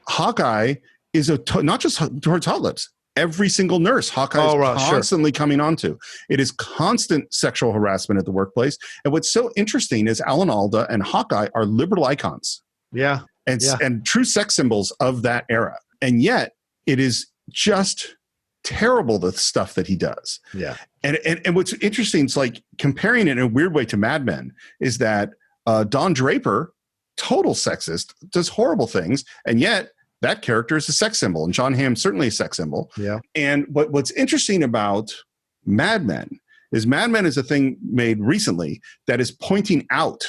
Hawkeye is not just towards hot lips. Every single nurse, Hawkeye is constantly coming onto. It is constant sexual harassment at the workplace. And what's so interesting is Alan Alda and Hawkeye are liberal icons. Yeah. And true sex symbols of that era. And yet it is just terrible, the stuff that he does. Yeah. And what's interesting is like comparing it in a weird way to Mad Men is that Don Draper, total sexist, does horrible things. And yet that character is a sex symbol, and John Hamm's certainly a sex symbol. Yeah. And what's interesting about Mad Men is a thing made recently that is pointing out,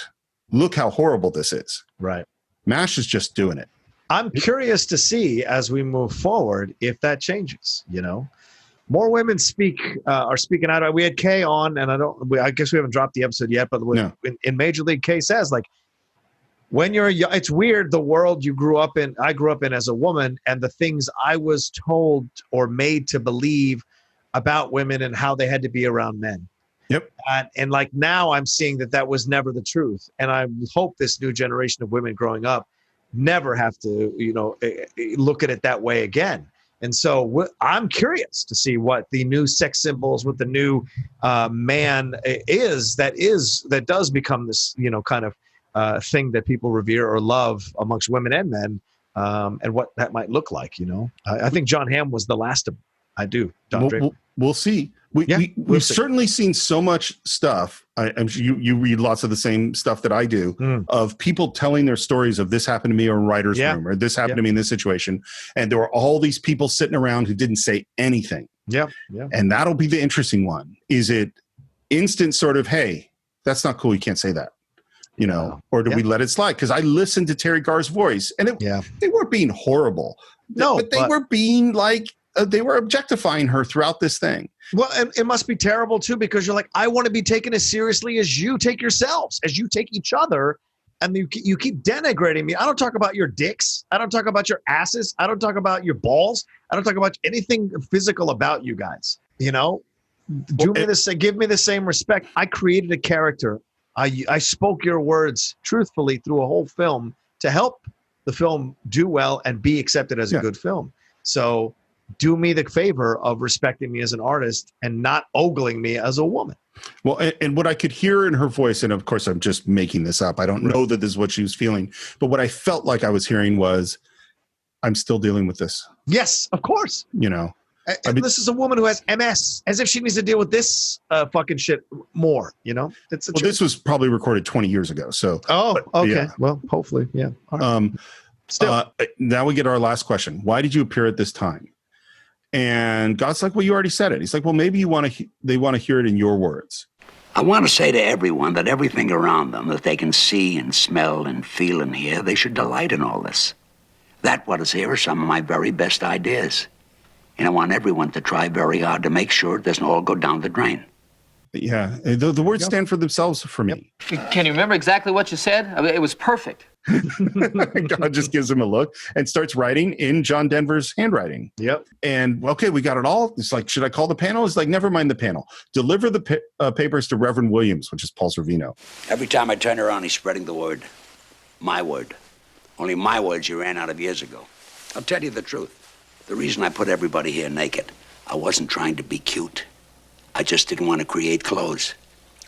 look how horrible this is. Right. MASH is just doing it. I'm curious to see as we move forward if that changes, you know. more women are speaking out. We had Kay on, and I guess we haven't dropped the episode yet, but in Major League, Kay says, like, when you're young, it's weird, the world I grew up in as a woman, and the things I was told or made to believe about women and how they had to be around men. Yep. And like now I'm seeing that was never the truth. And I hope this new generation of women growing up never have to, look at it that way again. And so I'm curious to see what the new sex symbols, what the new man that does become this, kind of thing that people revere or love amongst women and men, and what that might look like. I think John Hamm was the last of them. I do. We'll see. We've certainly seen so much stuff. I'm sure you read lots of the same stuff that I do, of people telling their stories of this happened to me or writer's room, or this happened to me in this situation. And there were all these people sitting around who didn't say anything. Yeah. And that'll be the interesting one. Is it instant sort of, hey, that's not cool, you can't say that. Or do we let it slide? Because I listened to Teri Garr's voice, and they weren't being horrible. But they were being like, they were objectifying her throughout this thing. Well, and it must be terrible too, because you're like, I want to be taken as seriously as you take yourselves, as you take each other, and you keep denigrating me. I don't talk about your dicks. I don't talk about your asses. I don't talk about your balls. I don't talk about anything physical about you guys. Give me the same respect. I created a character. I spoke your words truthfully through a whole film to help the film do well and be accepted as a good film. So do me the favor of respecting me as an artist and not ogling me as a woman. Well, and what I could hear in her voice, and of course I'm just making this up, I don't know that this is what she was feeling, but what I felt like I was hearing was, I'm still dealing with this. Yes, of course. This is a woman who has MS, as if she needs to deal with this fucking shit more, This was probably recorded 20 years ago. So. Oh, okay. Yeah. Well, hopefully, yeah. Right. Now we get our last question. Why did you appear at this time? And God's like, well, you already said it. He's like, well, maybe they want to hear it in your words. I want to say to everyone that everything around them that they can see and smell and feel and hear, they should delight in all this. That what is here are some of my very best ideas. And I want everyone to try very hard to make sure it doesn't all go down the drain. Yeah, the words stand for themselves for me. Can you remember exactly what you said? I mean, it was perfect. God just gives him a look and starts writing in John Denver's handwriting. Yep. And, okay, we got it all. It's like, should I call the panel? It's like, never mind the panel. Deliver the papers to Reverend Williams, which is Paul Sorvino. Every time I turn around, he's spreading the word. My word. Only my words you ran out of years ago. I'll tell you the truth. The reason I put everybody here naked, I wasn't trying to be cute. I just didn't want to create clothes.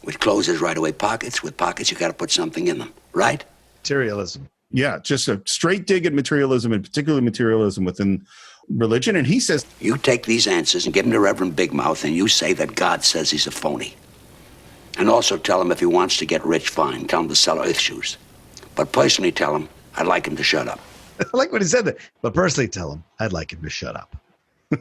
With clothes, there's right away pockets. With pockets, you got to put something in them, right? Materialism. Yeah, just a straight dig at materialism, and particularly materialism within religion. And he says, you take these answers and give them to Reverend Big Mouth, and you say that God says he's a phony. And also tell him if he wants to get rich, fine. Tell him to sell earth shoes. But personally tell him I'd like him to shut up. I like when he said that. But personally tell him I'd like him to shut up.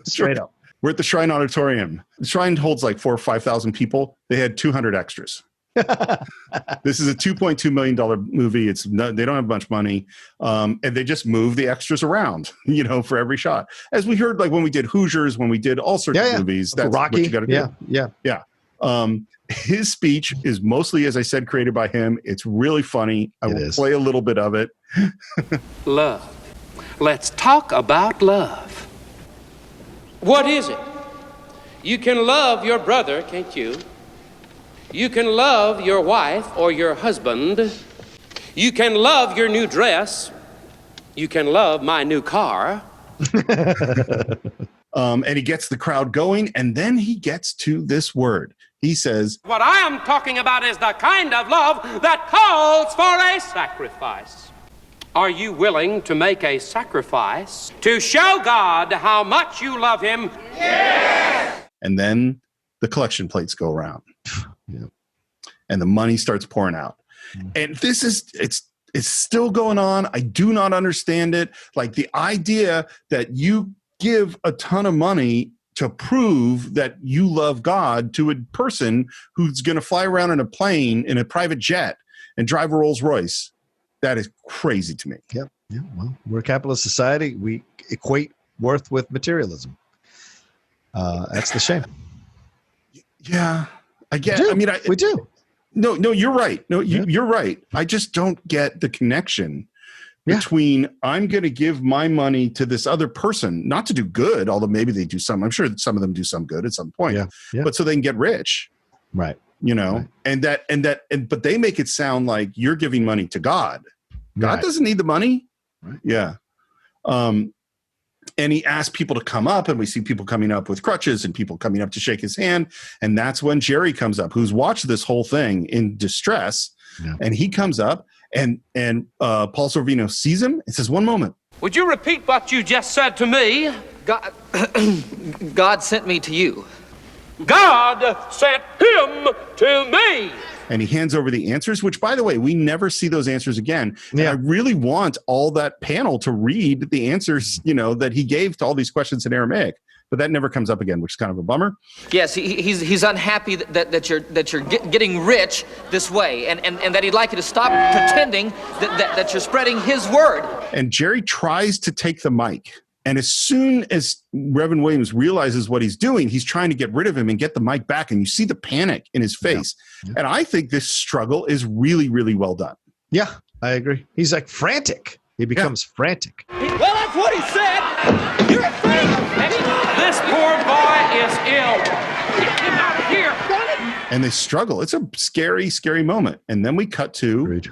Straight up. We're at the Shrine Auditorium. The Shrine holds like 4,000 or 5,000 people. They had 200 extras. This is a $2.2 million movie. They don't have much money, and they just move the extras around, for every shot. As we heard, like when we did Hoosiers, when we did all sorts of movies, that's Rocky. What you got to do. Yeah. His speech is mostly, as I said, created by him. It's really funny. I will play a little bit of it. Love. Let's talk about love. What is it? You can love your brother, can't you? You can love your wife or your husband. You can love your new dress. You can love my new car. And he gets the crowd going, and then he gets to this word. He says, what I am talking about is the kind of love that calls for a sacrifice. Are you willing to make a sacrifice to show God how much you love him? Yes! And then the collection plates go around. And the money starts pouring out. And this is, it's still going on. I do not understand it. Like the idea that you give a ton of money to prove that you love God to a person who's going to fly around in a plane in a private jet and drive a Rolls Royce. That is crazy to me. Yep. Yeah. Well, we're a capitalist society. We equate worth with materialism. That's the shame. Yeah, I get. I mean, we do. No, you're right. No, you're right. I just don't get the connection between I'm going to give my money to this other person, not to do good, although maybe they do some. I'm sure some of them do some good at some point. Yeah. But so they can get rich. Right. You know, but they make it sound like you're giving money to God. God doesn't need the money. Right. Yeah. And he asked people to come up, and we see people coming up with crutches and people coming up to shake his hand. And that's when Jerry comes up, who's watched this whole thing in distress. Yeah. And he comes up, and Paul Sorvino sees him and says, "One moment. Would you repeat what you just said to me?" God sent me to you. God sent him to me. And he hands over the answers, which, by the way, we never see those answers again. Yeah. And I really want all that panel to read the answers, that he gave to all these questions in Aramaic. But that never comes up again, which is kind of a bummer. Yes, he's unhappy that you're getting rich this way, and that he'd like you to stop pretending that you're spreading his word. And Jerry tries to take the mic. And as soon as Reverend Williams realizes what he's doing, he's trying to get rid of him and get the mic back. And you see the panic in his face. Yeah. And I think this struggle is really, really well done. Yeah, I agree. He's like frantic. He becomes frantic. Well, that's what he said. You're afraid. This poor boy is ill. Get him out of here. And they struggle. It's a scary, scary moment. And then we cut to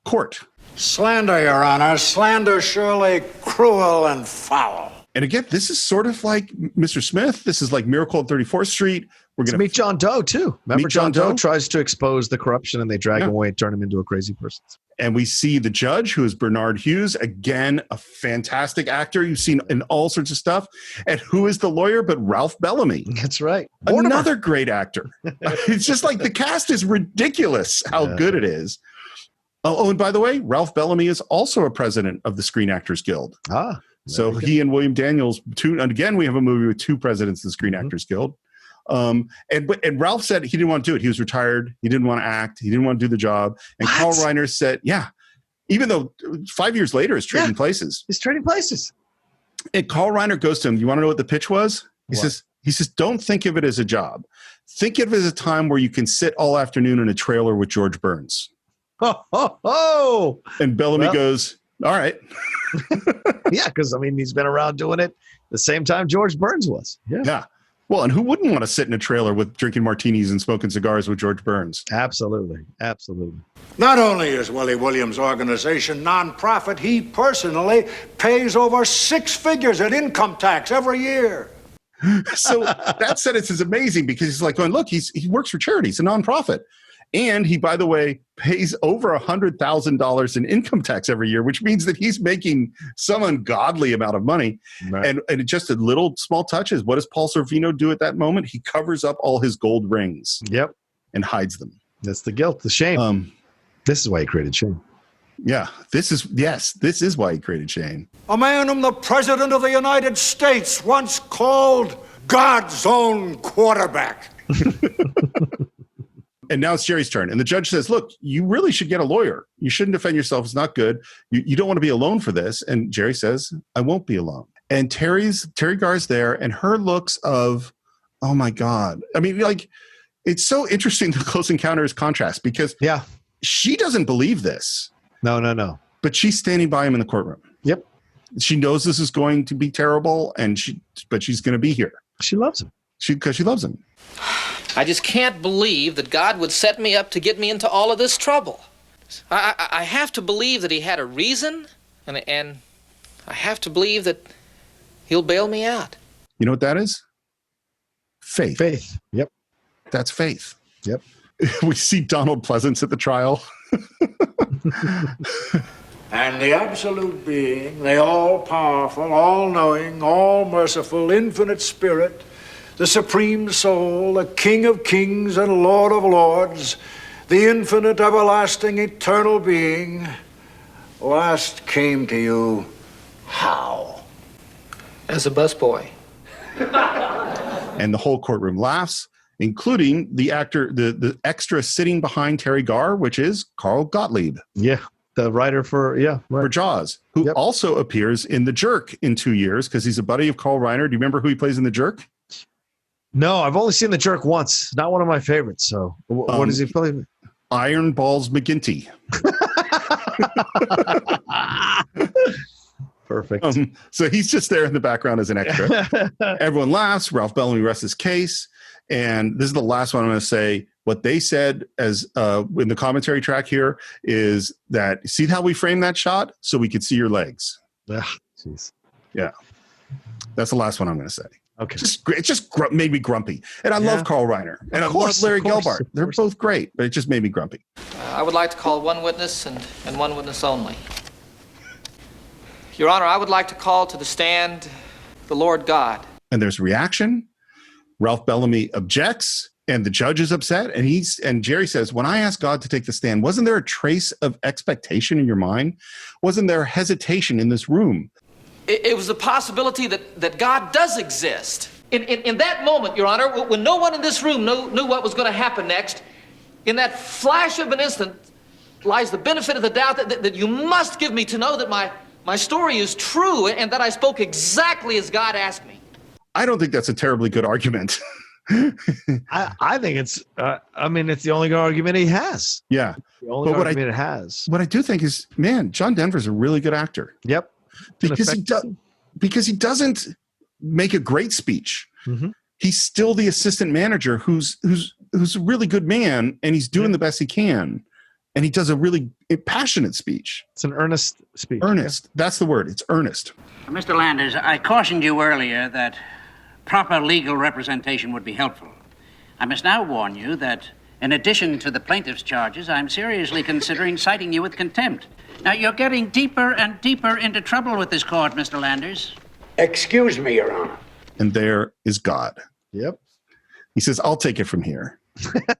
court. Slander, Your Honor. Slander surely cruel and foul. And again, this is sort of like Mr. Smith. This is like Miracle on 34th Street. We're going to meet John Doe, too. Remember, John Doe tries to expose the corruption, and they drag him away and turn him into a crazy person. And we see the judge, who is Bernard Hughes. Again, a fantastic actor. You've seen in all sorts of stuff. And who is the lawyer but Ralph Bellamy? That's right. Another great actor. It's just like the cast is ridiculous how good it is. Oh, and by the way, Ralph Bellamy is also a president of the Screen Actors Guild. So he and William Daniels, and again, we have a movie with two presidents of the Screen Actors Guild. And Ralph said he didn't want to do it. He was retired. He didn't want to act. He didn't want to do the job. And Carl Reiner said, even though 5 years later is trading places. He's trading places. And Carl Reiner goes to him, you want to know what the pitch was? He says, don't think of it as a job. Think of it as a time where you can sit all afternoon in a trailer with George Burns. And Bellamy goes, all right. Yeah, because, he's been around doing it the same time George Burns was. Yeah. Well, and who wouldn't want to sit in a trailer with drinking martinis and smoking cigars with George Burns? Absolutely. Absolutely. Not only is Willie Williams' organization nonprofit, he personally pays over 6 figures in income tax every year. So that sentence is amazing because he's like going, look, he works for charity. It's a nonprofit. And he, by the way, pays over $100,000 in income tax every year, which means that he's making some ungodly amount of money. Right. And just a little small touches. What does Paul Sorvino do at that moment? He covers up all his gold rings. Yep. And hides them. That's the guilt, the shame. This is why he created Shane. Yeah, this is why he created Shane. A man whom the President of the United States once called God's own quarterback. And now it's Jerry's turn. And the judge says, look, you really should get a lawyer. You shouldn't defend yourself. It's not good. You don't want to be alone for this. And Jerry says, I won't be alone. And Teri Garr's there, and her looks of, oh my God. It's so interesting, the Close Encounters contrast, because she doesn't believe this. No. But she's standing by him in the courtroom. Yep. She knows this is going to be terrible, but she's going to be here. She loves him. Because she loves him. I just can't believe that God would set me up to get me into all of this trouble. I have to believe that he had a reason, and I have to believe that he'll bail me out. You know what that is? Faith. Faith. Yep. That's faith. Yep. We see Donald Pleasance at the trial. And the absolute being, the all-powerful, all-knowing, all-merciful, infinite spirit, the supreme soul, the King of kings and Lord of lords, the infinite, everlasting, eternal being, last came to you how? As a busboy. And the whole courtroom laughs, including the actor, the extra sitting behind Teri Garr, which is Carl Gottlieb. Yeah. The writer for Jaws, who also appears in The Jerk in 2 years because he's a buddy of Carl Reiner. Do you remember who he plays in The Jerk? No, I've only seen The Jerk once. Not one of my favorites. So what does he play? Iron Balls McGinty. Perfect. So he's just there in the background as an extra. Everyone laughs. Ralph Bellamy rests his case. And this is the last one I'm going to say. What they said as in the commentary track here is that, see how we framed that shot? So we could see your legs. Jeez. Yeah. That's the last one I'm going to say. Okay. It just made me grumpy. And I love Carl Reiner. And I love Larry Gelbart. They're both great, but it just made me grumpy. I would like to call one witness and one witness only. Your Honor, I would like to call to the stand the Lord God. And there's reaction. Ralph Bellamy objects, and the judge is upset. And Jerry says, when I asked God to take the stand, wasn't there a trace of expectation in your mind? Wasn't there hesitation in this room? It was the possibility that God does exist. In that moment, Your Honor, when no one in this room knew what was going to happen next, in that flash of an instant lies the benefit of the doubt that you must give me to know that my story is true and that I spoke exactly as God asked me. I don't think that's a terribly good argument. I think it's, it's the only good argument he has. Yeah. The only argument it has. What I do think is, man, John Denver's a really good actor. Yep. Because he doesn't make a great speech. Mm-hmm. He's still the assistant manager who's a really good man, and he's doing the best he can. And he does a really passionate speech. It's an earnest speech. Earnest. Yeah. That's the word. It's earnest. Mr. Landers, I cautioned you earlier that proper legal representation would be helpful. I must now warn you that in addition to the plaintiff's charges, I'm seriously considering citing you with contempt. Now, you're getting deeper and deeper into trouble with this court, Mr. Landers. Excuse me, Your Honor. And there is God. Yep. He says, I'll take it from here.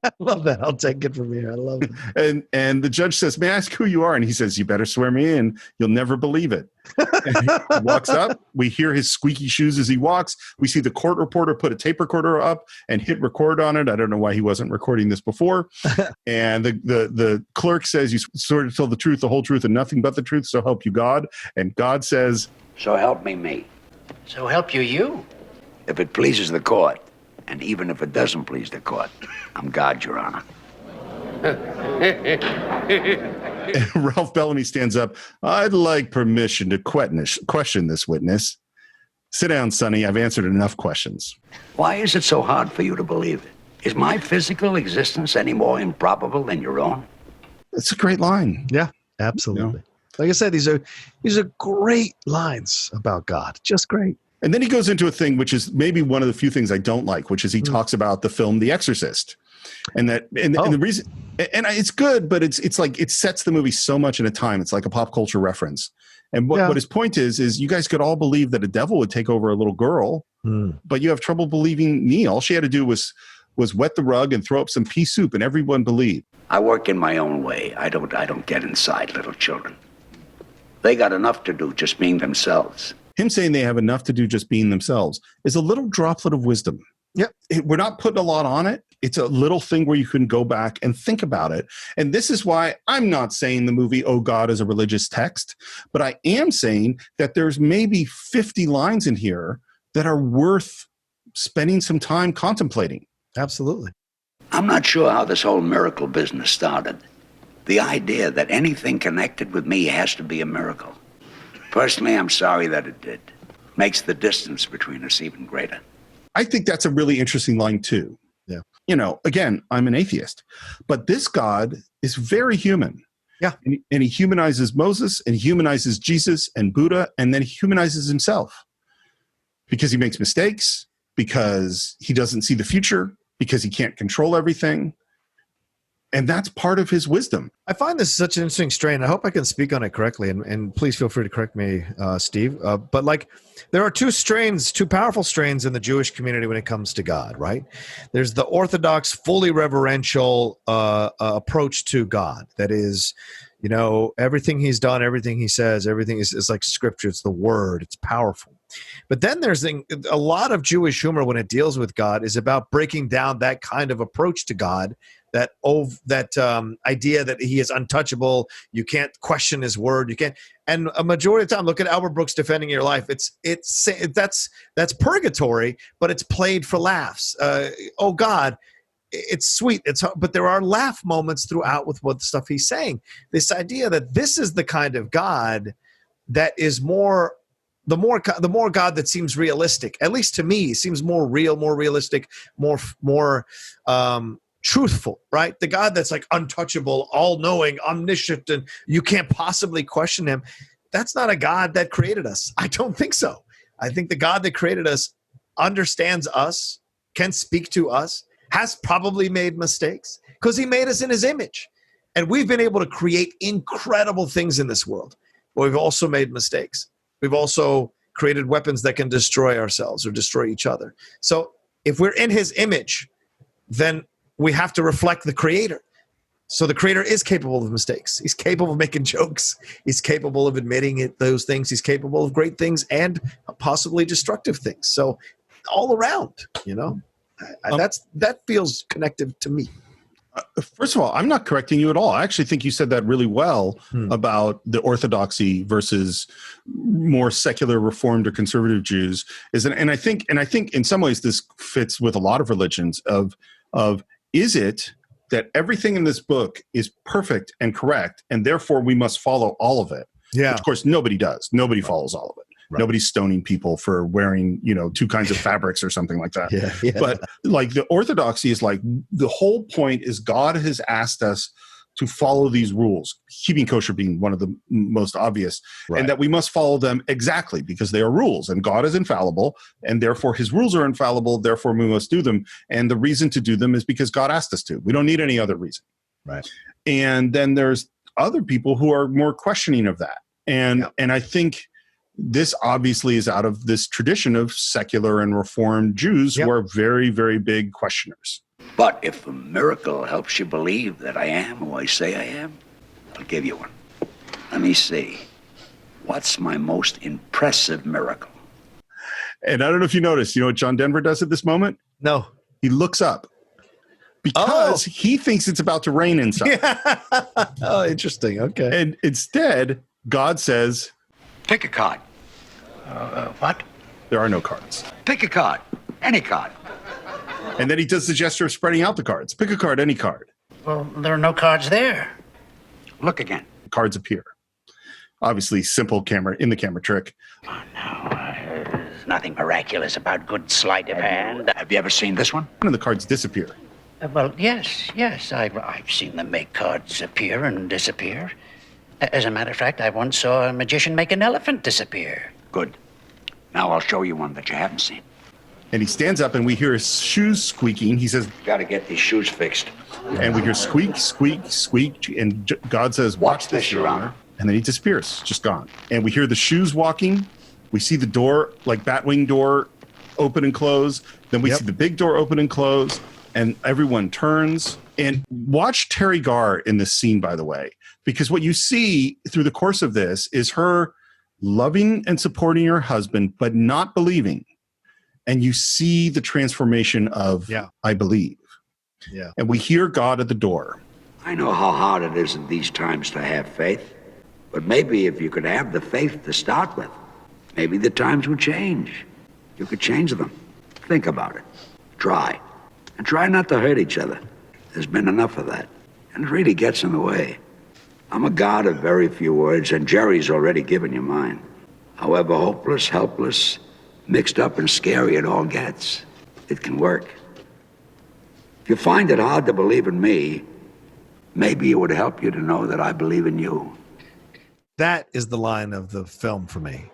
I love that. I'll take it from here. I love it. And the judge says, may I ask who you are? And he says, you better swear me in. You'll never believe it. And he walks up. We hear his squeaky shoes as he walks. We see the court reporter put a tape recorder up and hit record on it. I don't know why he wasn't recording this before. And the clerk says, you swear to tell the truth, the whole truth, and nothing but the truth, so help you God. And God says, so help me. So help you. If it pleases the court, and even if it doesn't please the court, I'm God, Your Honor. And Ralph Bellamy stands up. I'd like permission to question this witness. Sit down, Sonny. I've answered enough questions. Why is it so hard for you to believe it? Is my physical existence any more improbable than your own? It's a great line. Yeah, absolutely. You know? Like I said, these are great lines about God. Just great. And then he goes into a thing which is maybe one of the few things I don't like, which is he talks about the film The Exorcist. And the reason, and it's good, but it's like it sets the movie so much in a time. It's like a pop culture reference. And what his point is you guys could all believe that a devil would take over a little girl, but you have trouble believing me. All she had to do was wet the rug and throw up some pea soup, and everyone believed. I work in my own way. I don't get inside little children. They got enough to do just being themselves. Him saying they have enough to do just being themselves is a little droplet of wisdom. Yep. We're not putting a lot on it. It's a little thing where you can go back and think about it. And this is why I'm not saying the movie Oh God is a religious text, but I am saying that there's maybe 50 lines in here that are worth spending some time contemplating. Absolutely. I'm not sure how this whole miracle business started. The idea that anything connected with me has to be a miracle. Personally, I'm sorry that it did. Makes the distance between us even greater. I think that's a really interesting line, too. Yeah. You know, again, I'm an atheist, but this God is very human. Yeah. And he humanizes Moses, and he humanizes Jesus and Buddha, and then he humanizes himself because he makes mistakes, because he doesn't see the future, because he can't control everything. And that's part of his wisdom. I find this such an interesting strain. I hope I can speak on it correctly, and please feel free to correct me, Steve. But like, there are two powerful strains in the Jewish community when it comes to God, right? There's the Orthodox, fully reverential approach to God. That is, you know, everything he's done, everything he says, everything is like scripture. It's the word. It's powerful. But then there's a lot of Jewish humor when it deals with God is about breaking down that kind of approach to God. That idea that he is untouchable, you can't question his word, you can't, And a majority of the time, look at Albert Brooks defending your life. That's purgatory, but it's played for laughs. Oh God, it's sweet. But there are laugh moments throughout with what stuff he's saying. This idea that this is the kind of God that is the more God that seems realistic, at least to me, seems more real, more realistic, more truthful, right? The God that's like untouchable, all-knowing, omniscient, and you can't possibly question him. That's not a God that created us. I don't think so. I think the God that created us understands us, can speak to us, has probably made mistakes because he made us in his image. And we've been able to create incredible things in this world. But we've also made mistakes. We've also created weapons that can destroy ourselves or destroy each other. So if we're in his image, then we have to reflect the creator. So the creator is capable of mistakes. He's capable of making jokes. He's capable of admitting those things. He's capable of great things and possibly destructive things. So all around, that feels connective to me. First of all, I'm not correcting you at all. I actually think you said that really well about the orthodoxy versus more secular reformed or conservative Jews. And I think in some ways this fits with a lot of religions of is it that everything in this book is perfect and correct, and therefore we must follow all of it? Yeah. Which, of course, nobody does. Nobody follows all of it. Right. Nobody's stoning people for wearing, 2 kinds of fabrics or something like that. Yeah. But like the orthodoxy is like the whole point is God has asked us to follow these rules, keeping kosher being one of the most obvious, and that we must follow them exactly because they are rules, and God is infallible, and therefore his rules are infallible, therefore we must do them. And the reason to do them is because God asked us to. We don't need any other reason. Right. And then there's other people who are more questioning of that. And I think this obviously is out of this tradition of secular and reformed Jews who are very, very big questioners. But if a miracle helps you believe that I am who I say I am, I'll give you one. Let me see. What's my most impressive miracle? And I don't know if you noticed, you know what John Denver does at this moment? No. He looks up because he thinks it's about to rain inside. Yeah. Oh, interesting. Okay. And instead, God says, pick a card. What? There are no cards. Pick a card. Any card. And then he does the gesture of spreading out the cards. Pick a card, any card. Well, there are no cards there. Look again. Cards appear. Obviously, simple camera trick. Oh, no. There's nothing miraculous about good sleight of hand. Have you ever seen this one? None of the cards disappear. Well, yes. I've seen them make cards appear and disappear. As a matter of fact, I once saw a magician make an elephant disappear. Good. Now I'll show you one that you haven't seen. And he stands up and we hear his shoes squeaking. He says, gotta get these shoes fixed. And we hear squeak, squeak, squeak. And God says, watch this, Your Honor. And then he disappears, just gone. And we hear the shoes walking. We see the door, like Batwing door, open and close. Then we see the big door open and close. And everyone turns. And watch Teri Garr in this scene, by the way. Because what you see through the course of this is her loving and supporting her husband, but not believing. And you see the transformation of, I believe. Yeah. And we hear God at the door. I know how hard it is in these times to have faith. But maybe if you could have the faith to start with, maybe the times would change. You could change them. Think about it. Try. And try not to hurt each other. There's been enough of that. And it really gets in the way. I'm a God of very few words, and Jerry's already given you mine. However hopeless, helpless, mixed up and scary it all gets, it can work. If you find it hard to believe in me, maybe it would help you to know that I believe in you. That is the line of the film for me.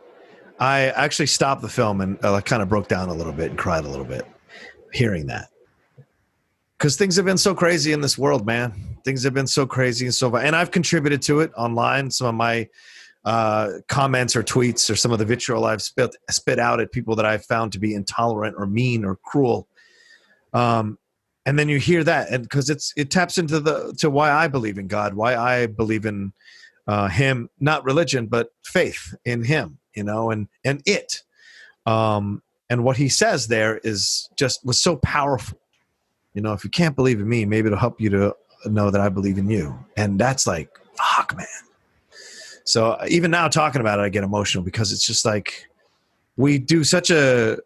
I actually stopped the film and kind of broke down a little bit and cried a little bit hearing that. Because things have been so crazy in this world, man. Things have been so crazy and I've contributed to it online. Some of my comments or tweets or some of the vitriol I've spit out at people that I've found to be intolerant or mean or cruel. And then you hear that, and because it taps into why I believe in God, why I believe in Him, not religion, but faith in Him, and it. And what He says there was so powerful. If you can't believe in me, maybe it'll help you to know that I believe in you. And that's like, fuck, man. So even now talking about it, I get emotional because it's just like we do such a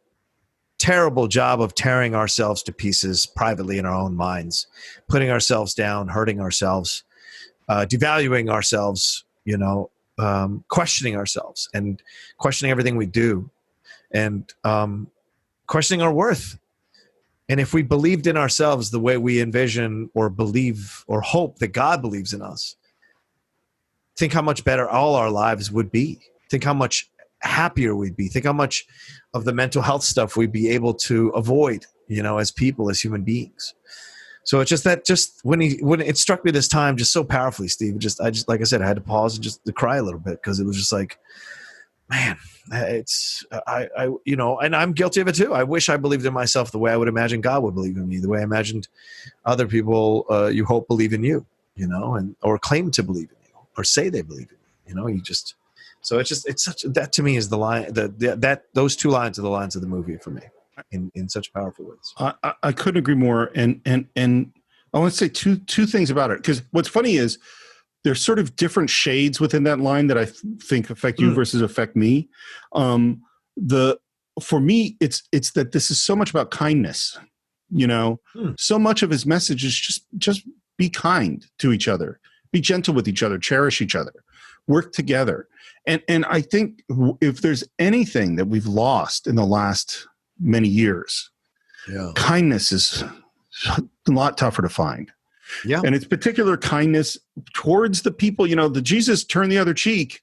terrible job of tearing ourselves to pieces privately in our own minds, putting ourselves down, hurting ourselves, devaluing ourselves, questioning ourselves and questioning everything we do and questioning our worth. And if we believed in ourselves the way we envision or believe or hope that God believes in us, think how much better all our lives would be. Think how much happier we'd be. Think how much of the mental health stuff we'd be able to avoid, as people, as human beings. So it's just when it struck me this time just so powerfully, Steve, I just like I said, I had to pause and just to cry a little bit because it was just like, man, it's and I'm guilty of it too. I wish I believed in myself the way I would imagine God would believe in me, the way I imagined other people you hope believe in you, or claim to believe in you or say they believe in you, so it's such that to me is the line that those two lines are the lines of the movie for me in such powerful ways. I couldn't agree more. And I want to say two things about it, because what's funny is there's sort of different shades within that line that I think affect you versus affect me. For me, it's that this is so much about kindness. So much of his message is just be kind to each other, be gentle with each other, cherish each other, work together. And I think if there's anything that we've lost in the last many years, kindness is a lot tougher to find. Yeah. And it's particular kindness towards the people, the Jesus turn the other cheek,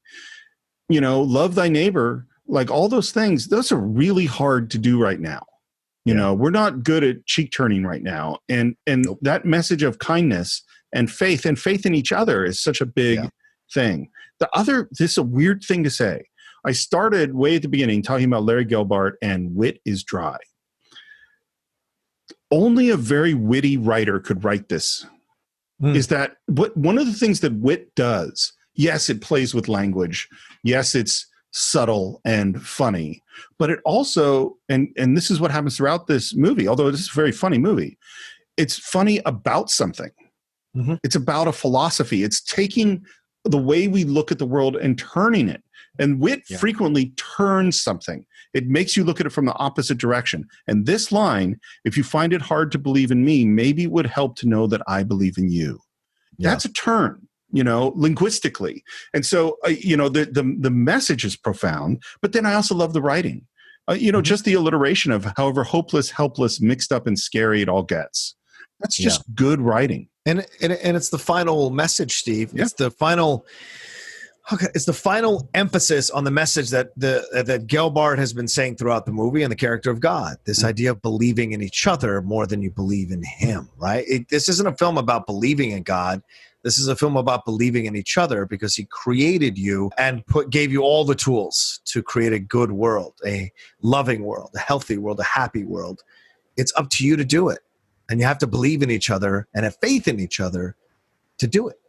love thy neighbor, like all those things, those are really hard to do right now. We're not good at cheek turning right now. And that message of kindness and faith in each other is such a big thing. This is a weird thing to say. I started way at the beginning talking about Larry Gelbart and wit is dry. Only a very witty writer could write this. Is that one of the things that wit does? Yes, it plays with language. Yes, it's subtle and funny, but it also, and this is what happens throughout this movie, although it is a very funny movie, it's funny about something. It's about a philosophy. It's taking the way we look at the world and turning it. And wit frequently turns something. It makes you look at it from the opposite direction. And this line, if you find it hard to believe in me, maybe it would help to know that I believe in you. That's a turn, linguistically. And so, the message is profound, but then I also love the writing. Just the alliteration of however hopeless, helpless, mixed up and scary it all gets. That's just good writing. And it's the final message, Steve. It's the final emphasis on the message that that Gelbart has been saying throughout the movie and the character of God. This idea of believing in each other more than you believe in him, right? This isn't a film about believing in God. This is a film about believing in each other because he created you and gave you all the tools to create a good world, a loving world, a healthy world, a happy world. It's up to you to do it. And you have to believe in each other and have faith in each other to do it.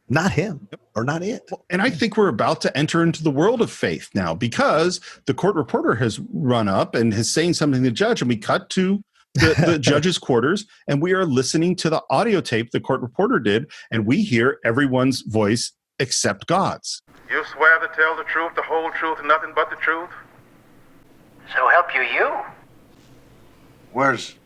Not him or not it. And I think we're about to enter into the world of faith now because the court reporter has run up and is saying something to the judge, and we cut to the judge's quarters, and we are listening to the audio tape the court reporter did, and we hear everyone's voice except God's. You swear to tell the truth, the whole truth, and nothing but the truth? So help you. Where's...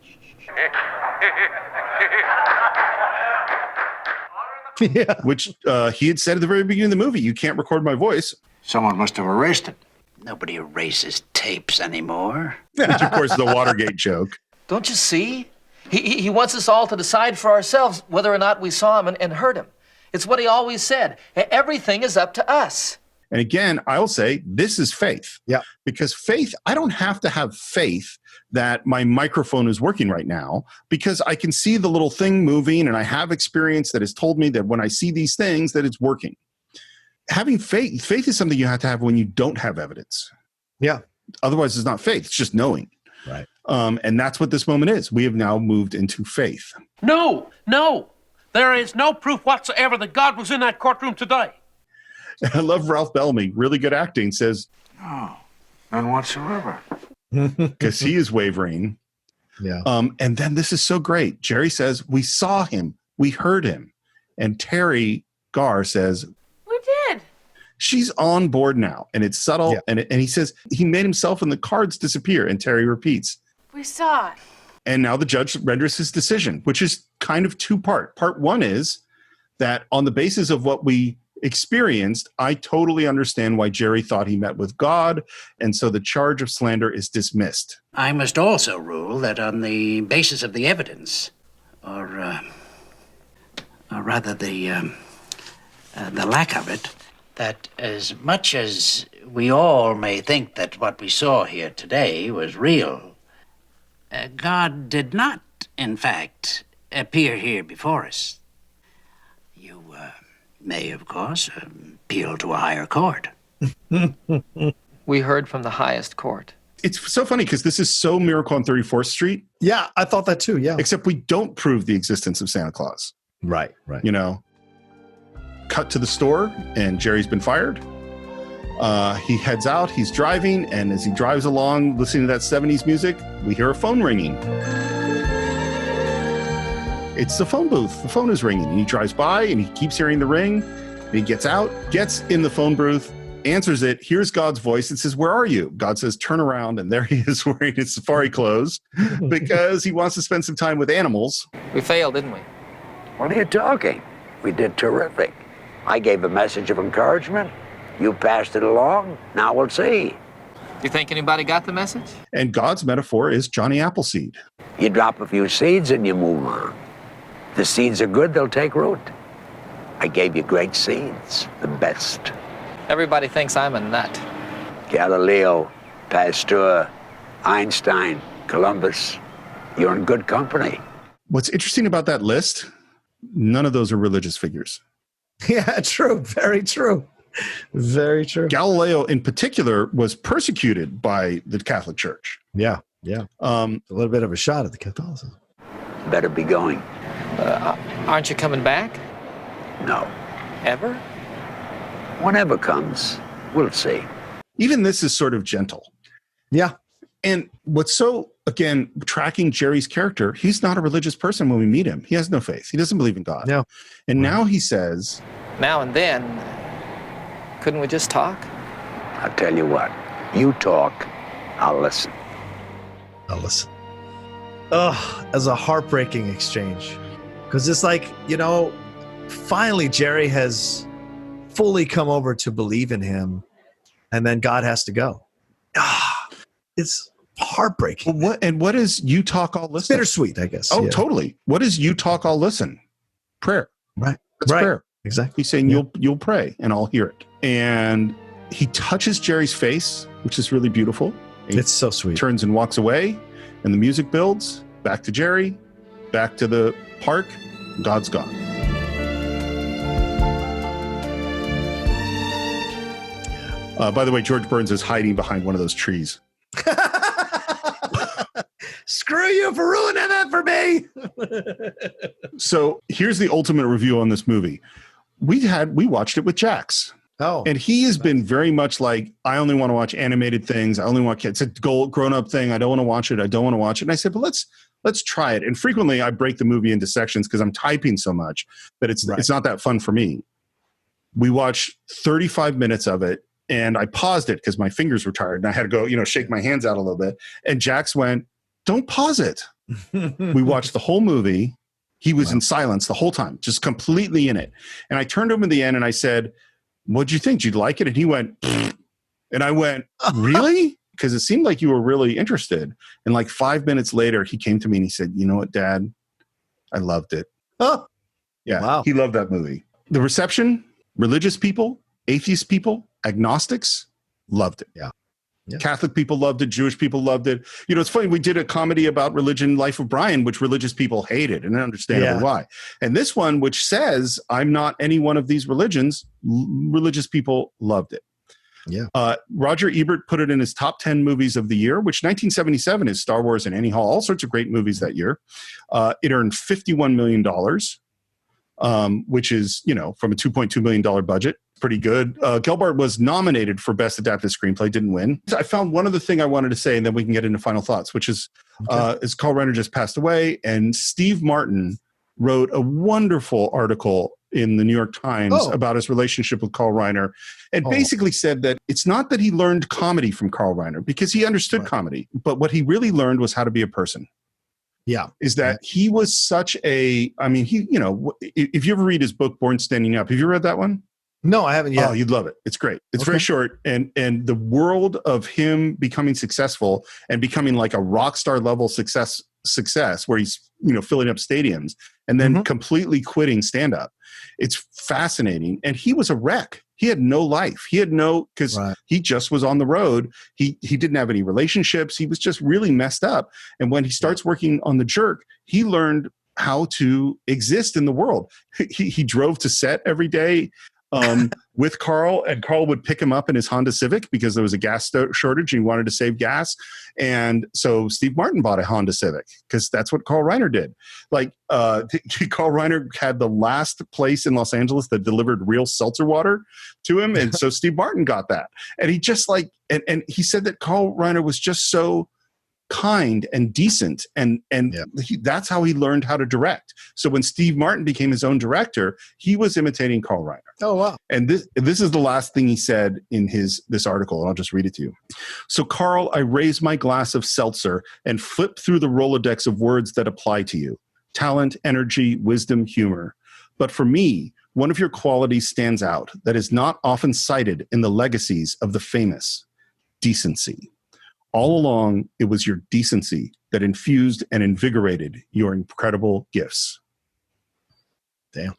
Which he had said at the very beginning of the movie, you can't record my voice. Someone must have erased it. Nobody erases tapes anymore. Which, of course, is the Watergate joke. Don't you see? He wants us all to decide for ourselves whether or not we saw him and heard him. It's what he always said. Everything is up to us. And again, I'll say this is faith. Yeah. Because faith, I don't have to have faith that my microphone is working right now because I can see the little thing moving and I have experience that has told me that when I see these things that it's working. Having faith is something you have to have when you don't have evidence. Yeah. Otherwise, it's not faith. It's just knowing. Right. And that's what this moment is. We have now moved into faith. No. There is no proof whatsoever that God was in that courtroom today. I love Ralph Bellamy. Really good acting. Says, no, none whatsoever. Because he is wavering. Yeah. And then this is so great. Jerry says, we saw him. We heard him. And Teri Garr says, We did. she's on board now, and it's subtle. And he says he made himself and the cards disappear. And Teri repeats, We saw it. and now the judge renders his decision, which is kind of two-part. Part one is that on the basis of what we experienced, I totally understand why Jerry thought he met with God, and so the charge of slander is dismissed. I must also rule that on the basis of the evidence, or rather the lack of it, that as much as we all may think that what we saw here today was real, God did not, in fact, appear here before us. You may, of course, appeal to a higher court. We heard from the highest court. It's so funny because this is so Miracle on 34th Street. Yeah, I thought that too, yeah. Except we don't prove the existence of Santa Claus. Right. You know, cut to the store, and Jerry's been fired. He heads out, he's driving, and as he drives along, listening to that 70s music, we hear a phone ringing. It's the phone booth. The phone is ringing. And he drives by, and he keeps hearing the ring. And he gets out, gets in the phone booth, answers it, hears God's voice, and says, "Where are you?" God says, "Turn around," and there he is wearing his safari clothes because he wants to spend some time with animals. We failed, didn't we? What are you talking? We did terrific. I gave a message of encouragement. You passed it along. Now we'll see. You think anybody got the message? And God's metaphor is Johnny Appleseed. You drop a few seeds and you move on. If the seeds are good, they'll take root. I gave you great seeds, the best. Everybody thinks I'm a nut. Galileo, Pasteur, Einstein, Columbus. You're in good company. What's interesting about that list, none of those are religious figures. Yeah, true. Very true. Very true. Galileo, in particular, was persecuted by the Catholic Church. Yeah. A little bit of a shot at the Catholicism. Better be going. Aren't you coming back? No. Ever? Whenever comes, we'll see. Even this is sort of gentle. Yeah. And what's so, again, tracking Jerry's character, he's not a religious person when we meet him. He has no faith. He doesn't believe in God. No. And now he says, now and then, couldn't we just talk? I'll tell you what. You talk, I'll listen. Ugh, as a heartbreaking exchange. Because it's like, finally Jerry has fully come over to believe in him, and then God has to go. It's heartbreaking. Well, what is you talk, I'll listen? Bittersweet, I guess. Oh, totally. What is you talk, I'll listen? Prayer. Right. That's prayer. Exactly. He's saying you'll pray and I'll hear it. And he touches Jerry's face, which is really beautiful. It's so sweet. Turns and walks away, and the music builds. Back to Jerry, back to the park. God's gone. By the way, George Burns is hiding behind one of those trees. Screw you for ruining that for me. So here's the ultimate review on this movie. We watched it with Jax. Oh. And he has been very much like, I only want to watch animated things. I only want kids. It's a grown-up thing. I don't want to watch it. And I said, but let's try it. And frequently I break the movie into sections because I'm typing so much that it's not that fun for me. We watched 35 minutes of it, and I paused it because my fingers were tired and I had to go, shake my hands out a little bit. And Jax went, don't pause it. We watched the whole movie. He was in silence the whole time, just completely in it. And I turned to him at the end and I said, what'd you think? Did you like it? And he went, pfft. And I went, really? Because it seemed like you were really interested. And like 5 minutes later, he came to me and he said, you know what, Dad? I loved it. Oh, yeah. Wow. He loved that movie. The reception, religious people, atheist people, agnostics, loved it. Yeah. Catholic people loved it. Jewish people loved it. It's funny. We did a comedy about religion, Life of Brian, which religious people hated, and understandable why. And this one, which says, I'm not any one of these religions, religious people loved it. Yeah. Roger Ebert put it in his top 10 movies of the year, which 1977 is Star Wars and Annie Hall, all sorts of great movies that year. It earned $51 million, which is, from a $2.2 million budget. Pretty good. Gelbart was nominated for Best Adapted Screenplay, didn't win. I found one other thing I wanted to say, and then we can get into final thoughts, which is Carl Reiner just passed away, and Steve Martin wrote a wonderful article in the New York Times about his relationship with Carl Reiner, and basically said that it's not that he learned comedy from Carl Reiner, because he understood comedy, but what he really learned was how to be a person. Yeah. Is that he was such a, I mean, he, you know, if you ever read his book, Born Standing Up, have you read that one? No, I haven't yet. Oh, you'd love it. It's great. It's very short. And the world of him becoming successful and becoming like a rock star level success where he's, you know, filling up stadiums and then completely quitting stand up. It's fascinating. And he was a wreck. He had no life. He had no, because he just was on the road. He didn't have any relationships. He was just really messed up. And when he starts working on The Jerk, he learned how to exist in the world. He drove to set every day with Carl, and Carl would pick him up in his Honda Civic because there was a gas shortage and he wanted to save gas. And so Steve Martin bought a Honda Civic because that's what Carl Reiner did. Like Carl Reiner had the last place in Los Angeles that delivered real seltzer water to him. And so Steve Martin got that. And he just like, and he said that Carl Reiner was just so kind and decent, and that's how he learned how to direct. So when Steve Martin became his own director, he was imitating Carl Reiner. Oh wow. And this is the last thing he said in this article, and I'll just read it to you. So, Carl, I raise my glass of seltzer and flip through the Rolodex of words that apply to you: talent, energy, wisdom, humor. But for me, one of your qualities stands out that is not often cited in the legacies of the famous: decency. All along, it was your decency that infused and invigorated your incredible gifts. Damn.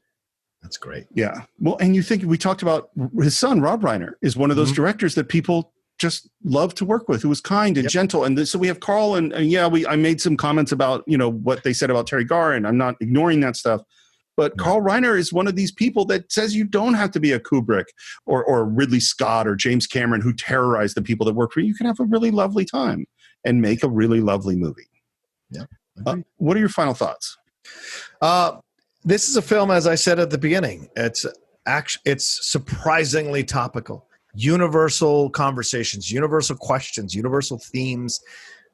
That's great. Yeah. Well, and you think, we talked about his son, Rob Reiner, is one of those directors that people just love to work with, who was kind and gentle. And so we have Carl, and I made some comments about, you know, what they said about Teri Garr, and I'm not ignoring that stuff. But Carl Reiner is one of these people that says you don't have to be a Kubrick or Ridley Scott or James Cameron who terrorize the people that work for you. You can have a really lovely time and make a really lovely movie. Yeah. What are your final thoughts? This is a film, as I said at the beginning, it's surprisingly topical. Universal conversations, universal questions, universal themes,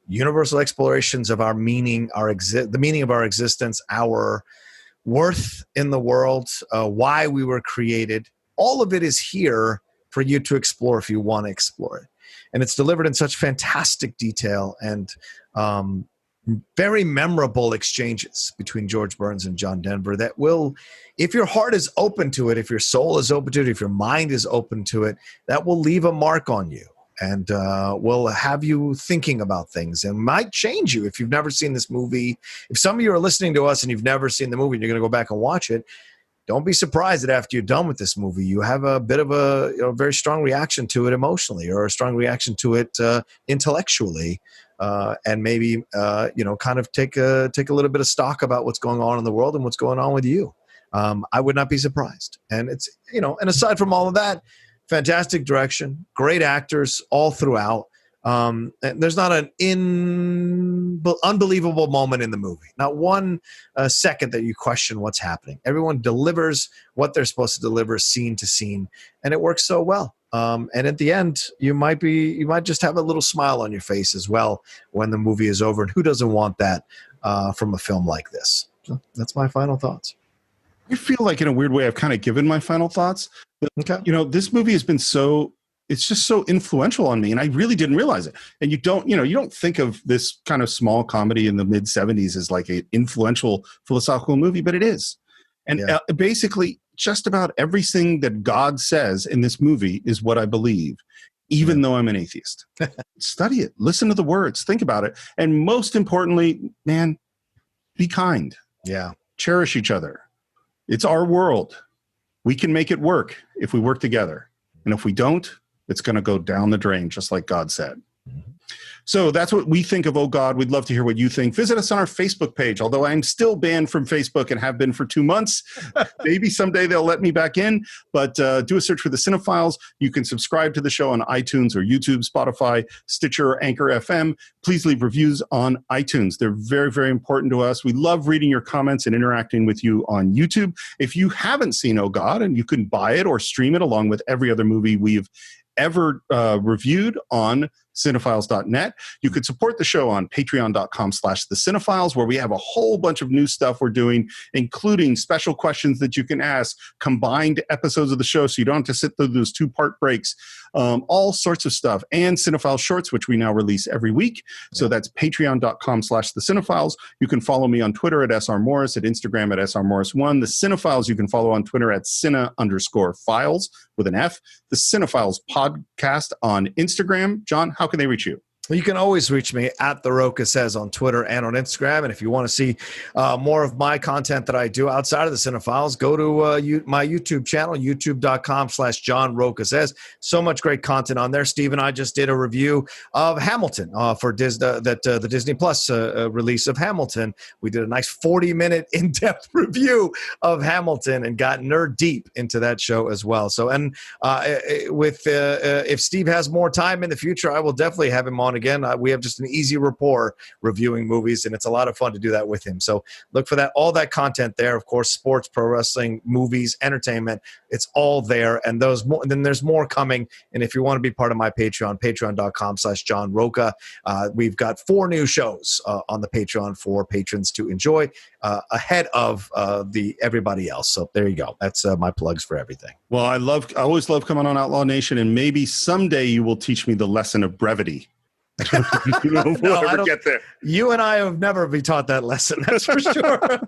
universal explorations of our meaning, the meaning of our existence, our worth in the world, why we were created. All of it is here for you to explore if you want to explore it. And it's delivered in such fantastic detail and very memorable exchanges between George Burns and John Denver that will, if your heart is open to it, if your soul is open to it, if your mind is open to it, that will leave a mark on you and will have you thinking about things and might change you if you've never seen this movie. If some of you are listening to us and you've never seen the movie and you're going to go back and watch it, don't be surprised that after you're done with this movie, you have a bit of a very strong reaction to it emotionally, or a strong reaction to it intellectually, and maybe kind of take a little bit of stock about what's going on in the world and what's going on with you. I would not be surprised. And it's and aside from all of that, fantastic direction, great actors all throughout. And there's not an unbelievable moment in the movie. Not one second that you question what's happening. Everyone delivers what they're supposed to deliver, scene to scene, and it works so well. And at the end, you might just have a little smile on your face as well when the movie is over. And who doesn't want that from a film like this? So that's my final thoughts. I feel like in a weird way I've kind of given my final thoughts. But, this movie has been it's just so influential on me, and I really didn't realize it. And you don't think of this kind of small comedy in the mid 70s as like an influential philosophical movie, but it is. And basically just about everything that God says in this movie is what I believe, even though I'm an atheist. Study it, listen to the words, think about it. And most importantly, man, be kind. Yeah. Cherish each other. It's our world. We can make it work if we work together. And if we don't, it's going to go down the drain, just like God said. So that's what we think of Oh God. We'd love to hear what you think. Visit us on our Facebook page, although I'm still banned from Facebook and have been for 2 months. Maybe someday they'll let me back in, but do a search for the Cine-Files. You can subscribe to the show on iTunes or YouTube, Spotify, Stitcher, or Anchor FM. Please leave reviews on iTunes. They're very, very important to us. We love reading your comments and interacting with you on YouTube. If you haven't seen Oh God, and you can buy it or stream it along with every other movie we've ever reviewed on cinephiles.net. You could support the show on patreon.com/the Cine-Files, where we have a whole bunch of new stuff we're doing, including special questions that you can ask, combined episodes of the show so you don't have to sit through those 2-part breaks, all sorts of stuff, and Cinephile Shorts, which we now release every week. So that's patreon.com/the Cine-Files. You can follow me on Twitter at SRMorris, at Instagram at SRMorris1. The Cine-Files you can follow on Twitter at Cine_Files with an F. The Cine-Files podcast on Instagram. John, how can they reach you? You can always reach me at The Rocha Says on Twitter and on Instagram. And if you want to see more of my content that I do outside of the Cine-Files, go to my YouTube channel, youtube.com/John Rocha Says. So much great content on there. Steve and I just did a review of Hamilton for the Disney Plus release of Hamilton. We did a nice 40-minute in-depth review of Hamilton and got nerd deep into that show as well. So, and if Steve has more time in the future, I will definitely have him on again. We have just an easy rapport reviewing movies, and it's a lot of fun to do that with him. So look for that, all that content there. Of course, sports, pro wrestling, movies, entertainment, it's all there. And then there's more coming. And if you want to be part of my Patreon, patreon.com/John Rocha. We've got 4 new shows on the Patreon for patrons to enjoy ahead of everybody else. So there you go. That's my plugs for everything. Well, I always love coming on Outlaw Nation, and maybe someday you will teach me the lesson of brevity. We'll ever get there. You and I have never been taught that lesson, that's for sure.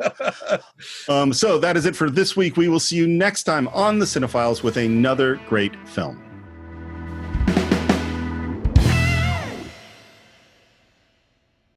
So that is it for this week. We will see you next time on the Cine-Files with another great film.